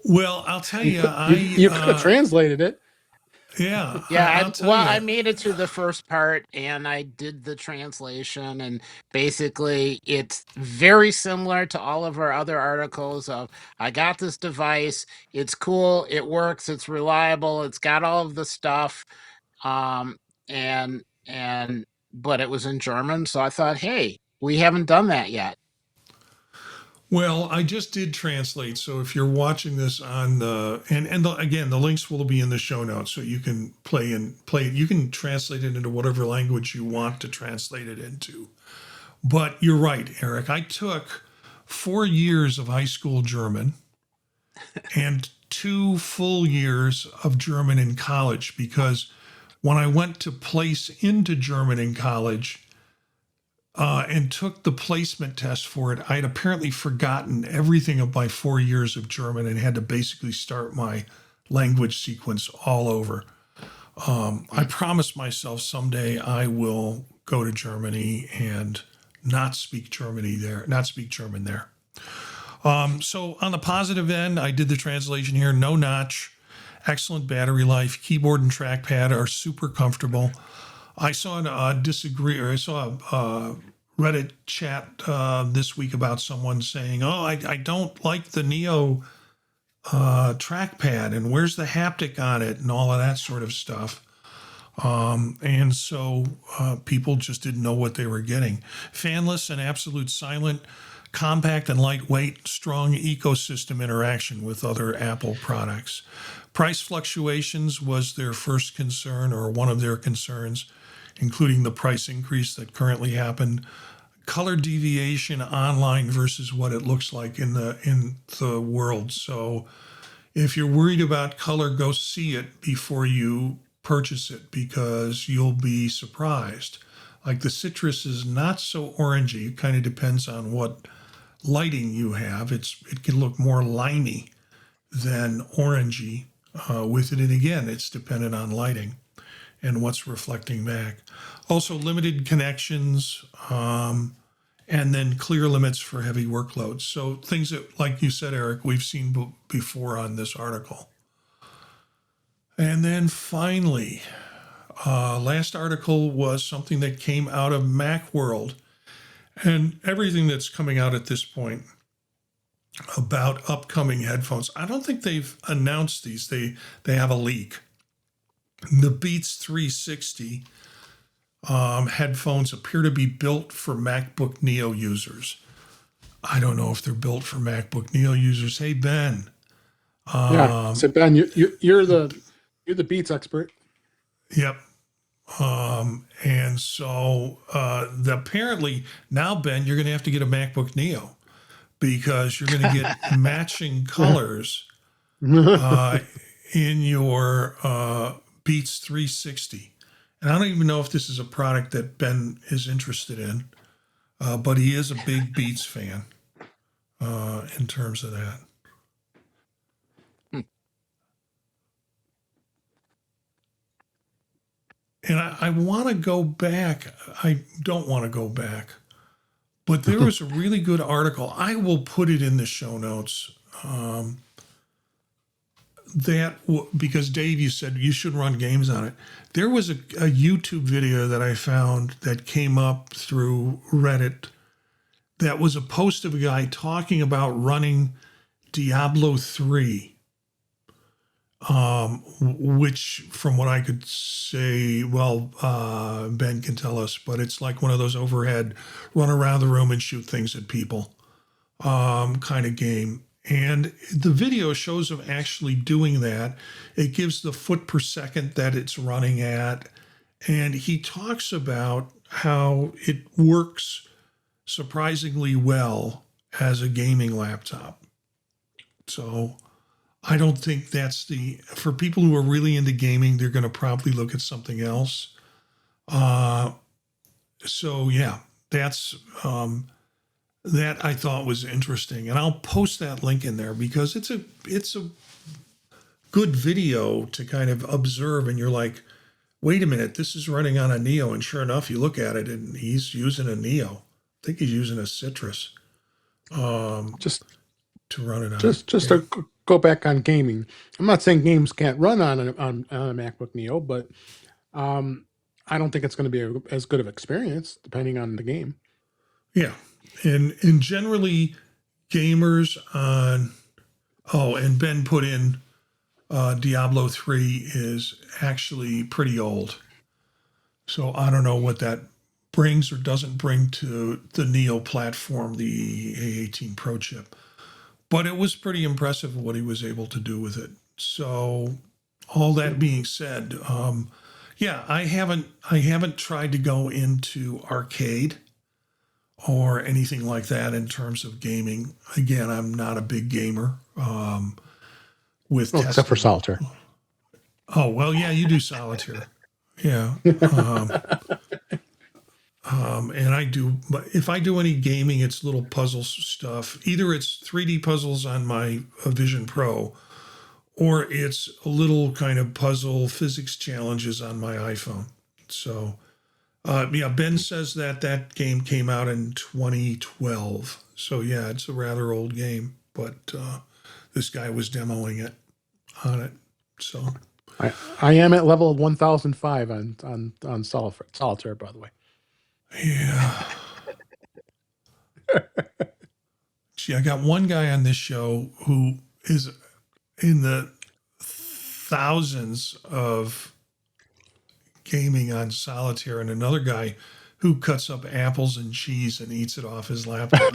Well, I'll tell you, You could have translated it. Yeah. Yeah, I you. made it through the first part and I did the translation, and basically it's very similar to all of our other articles of I got this device, it's cool, it works, it's reliable, it's got all of the stuff, and but it was in German, so I thought, hey, we haven't done that yet. Well, I just did translate. So if you're watching this on again, the links will be in the show notes, so you can play it. You can translate it into whatever language you want to translate it into. But you're right, Eric. I took 4 years of high school German and 2 full years of German in college, because when I went to place into German in college, and took the placement test for it, I'd apparently forgotten everything of my 4 years of German and had to basically start my language sequence all over. I promised myself someday I will go to Germany and not speak German there. So on the positive end, I did the translation here. No notch, excellent battery life, keyboard and trackpad are super comfortable. I saw a Reddit chat this week about someone saying, "Oh, I don't like the Neo trackpad, and where's the haptic on it, and all of that sort of stuff." And so people just didn't know what they were getting. Fanless and absolute silent, compact and lightweight, strong ecosystem interaction with other Apple products. Price fluctuations was their first concern, or one of their concerns, including the price increase that currently happened. Color deviation online versus what it looks like in the world. So if you're worried about color, go see it before you purchase it, because you'll be surprised. Like the citrus is not so orangey. It kind of depends on what lighting you have. It can look more limey than orangey with it. And again, it's dependent on lighting and what's reflecting back. Also, limited connections, and then clear limits for heavy workloads. So things that, like you said, Eric, we've seen before on this article. And then finally, last article was something that came out of Macworld, and everything that's coming out at this point about upcoming headphones. I don't think they've announced these. They have a leak. The Beats 360 headphones appear to be built for MacBook Neo users. I don't know if they're built for MacBook Neo users. Hey, Ben. Yeah. So Ben, you're the Beats expert. Yep. And so apparently now, Ben, you're going to have to get a MacBook Neo because you're going to get matching colors in your Beats 360. And I don't even know if this is a product that Ben is interested in, but he is a big Beats fan in terms of that. And I want to go back. I don't want to go back. But there was a really good article. I will put it in the show notes. Because Dave, you said you should run games on it. There was a YouTube video that I found that came up through Reddit that was a post of a guy talking about running Diablo 3. Which from what I could say, Ben can tell us, but it's like one of those overhead run around the room and shoot things at people kind of game. And the video shows him actually doing that. It gives the foot per second that it's running at. And he talks about how it works surprisingly well as a gaming laptop. So I don't think that's for people who are really into gaming, they're going to probably look at something else. So yeah, that's, that I thought was interesting, and I'll post that link in there because it's a good video to kind of observe, and you're like, wait a minute, this is running on a Neo, and sure enough, you look at it and he's using a Neo. I think he's using a Citrus just to run it on. Just to go back on gaming. I'm not saying games can't run on a MacBook Neo, but I don't think it's going to be as good of experience depending on the game. Yeah. And generally gamers on, and Ben put in Diablo 3 is actually pretty old. So I don't know what that brings or doesn't bring to the Neo platform, the A18 Pro chip. But it was pretty impressive what he was able to do with it. So all that being said, I haven't tried to go into arcade or anything like that in terms of gaming. Again, I'm not a big gamer. Except for solitaire. Oh, well, yeah, you do solitaire. Yeah. And I do, but if I do any gaming, it's little puzzle stuff. Either it's 3D puzzles on my Vision Pro, or it's a little kind of puzzle physics challenges on my iPhone. So, Ben says that game came out in 2012. So, yeah, it's a rather old game, but this guy was demoing it on it. So, I am at level 1005 on solitaire, by the way. Yeah. Gee, I got one guy on this show who is in the thousands of gaming on solitaire, and another guy who cuts up apples and cheese and eats it off his laptop.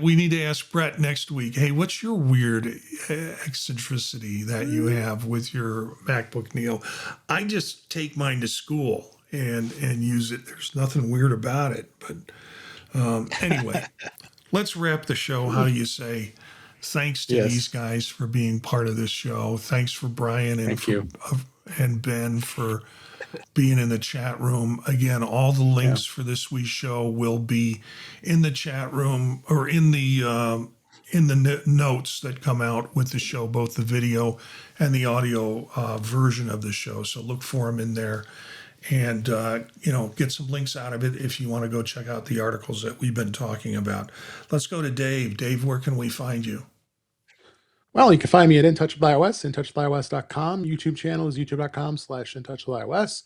We need to ask Brett next week, hey, what's your weird eccentricity that you have with your MacBook Neo? I just take mine to school and use it. There's nothing weird about it. But anyway, let's wrap the show. How do you say? Thanks to these guys for being part of this show. Thanks for Brian and Ben for being in the chat room. Again, all the links for this week's show will be in the chat room or in the notes that come out with the show, both the video and the audio version of the show. So look for them in there, and get some links out of it if you want to go check out the articles that we've been talking about. Let's go to Dave. Dave, where can we find you? Well, you can find me at InTouchWithIOS, InTouchWithIOS.com. YouTube channel is youtube.com/InTouchWithIOS.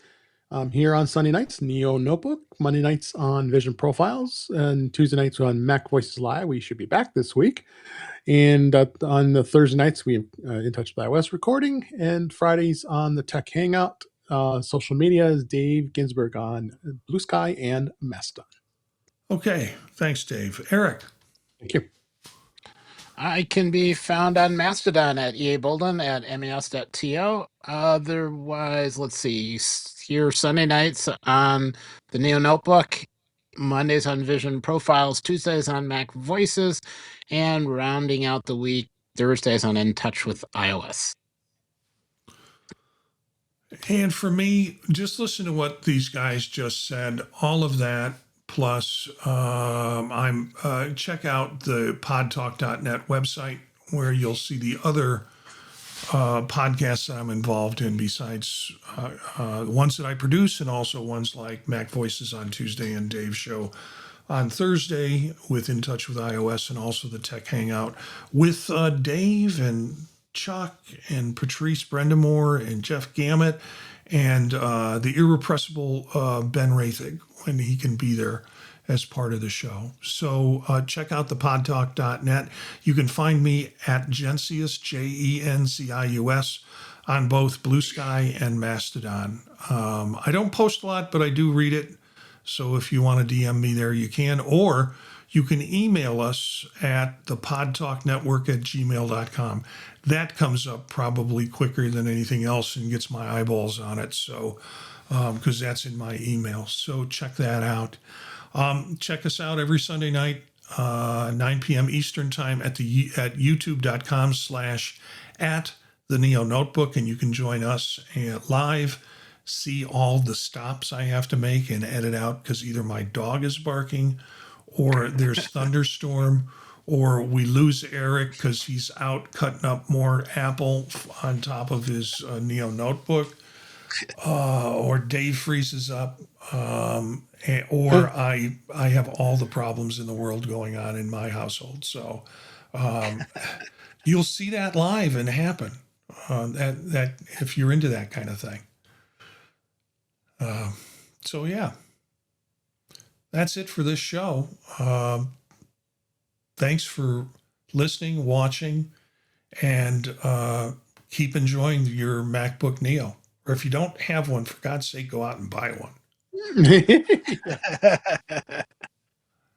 Here on Sunday nights, Neo Notebook. Monday nights on Vision Profiles. And Tuesday nights on Mac Voices Live. We should be back this week. And on the Thursday nights, we have In Touch with iOS recording. And Fridays on the Tech Hangout. Social media is Dave Ginsburg on Blue Sky and Mastodon. Okay. Thanks, Dave. Eric. Thank you. I can be found on Mastodon at EA Bolden at mas.to. Otherwise, let's see, here Sunday nights on the Neo Notebook, Mondays on Vision Profiles, Tuesdays on Mac Voices, and rounding out the week, Thursdays on In Touch with iOS. And for me, just listen to what these guys just said. All of that, plus check out the podtalk.net website where you'll see the other podcasts that I'm involved in besides ones that I produce, and also ones like Mac Voices on Tuesday and Dave's show on Thursday with In Touch with iOS, and also the Tech Hangout with Dave and Chuck and Patrice Brendamore and Jeff Gamet and the irrepressible Ben Rathig when he can be there as part of the show. So check out the podtalk.net. You can find me at Gencius, Jencius, on both Blue Sky and Mastodon. I don't post a lot, but I do read it. So if you want to DM me there, you can. Or you can email us at thepodtalknetwork@gmail.com. That comes up probably quicker than anything else and gets my eyeballs on it. So, because that's in my email. So check that out. Check us out every Sunday night, 9 p.m. Eastern time at youtube.com/@the-Neo-Notebook. And you can join us live, see all the stops I have to make and edit out because either my dog is barking or there's thunderstorm, or we lose Eric because he's out cutting up more apple on top of his Neo Notebook, or Dave freezes up, or I have all the problems in the world going on in my household. So you'll see that live and happen. That if you're into that kind of thing. So yeah. That's it for this show. Thanks for listening, watching, and keep enjoying your MacBook Neo. Or if you don't have one, for God's sake, go out and buy one.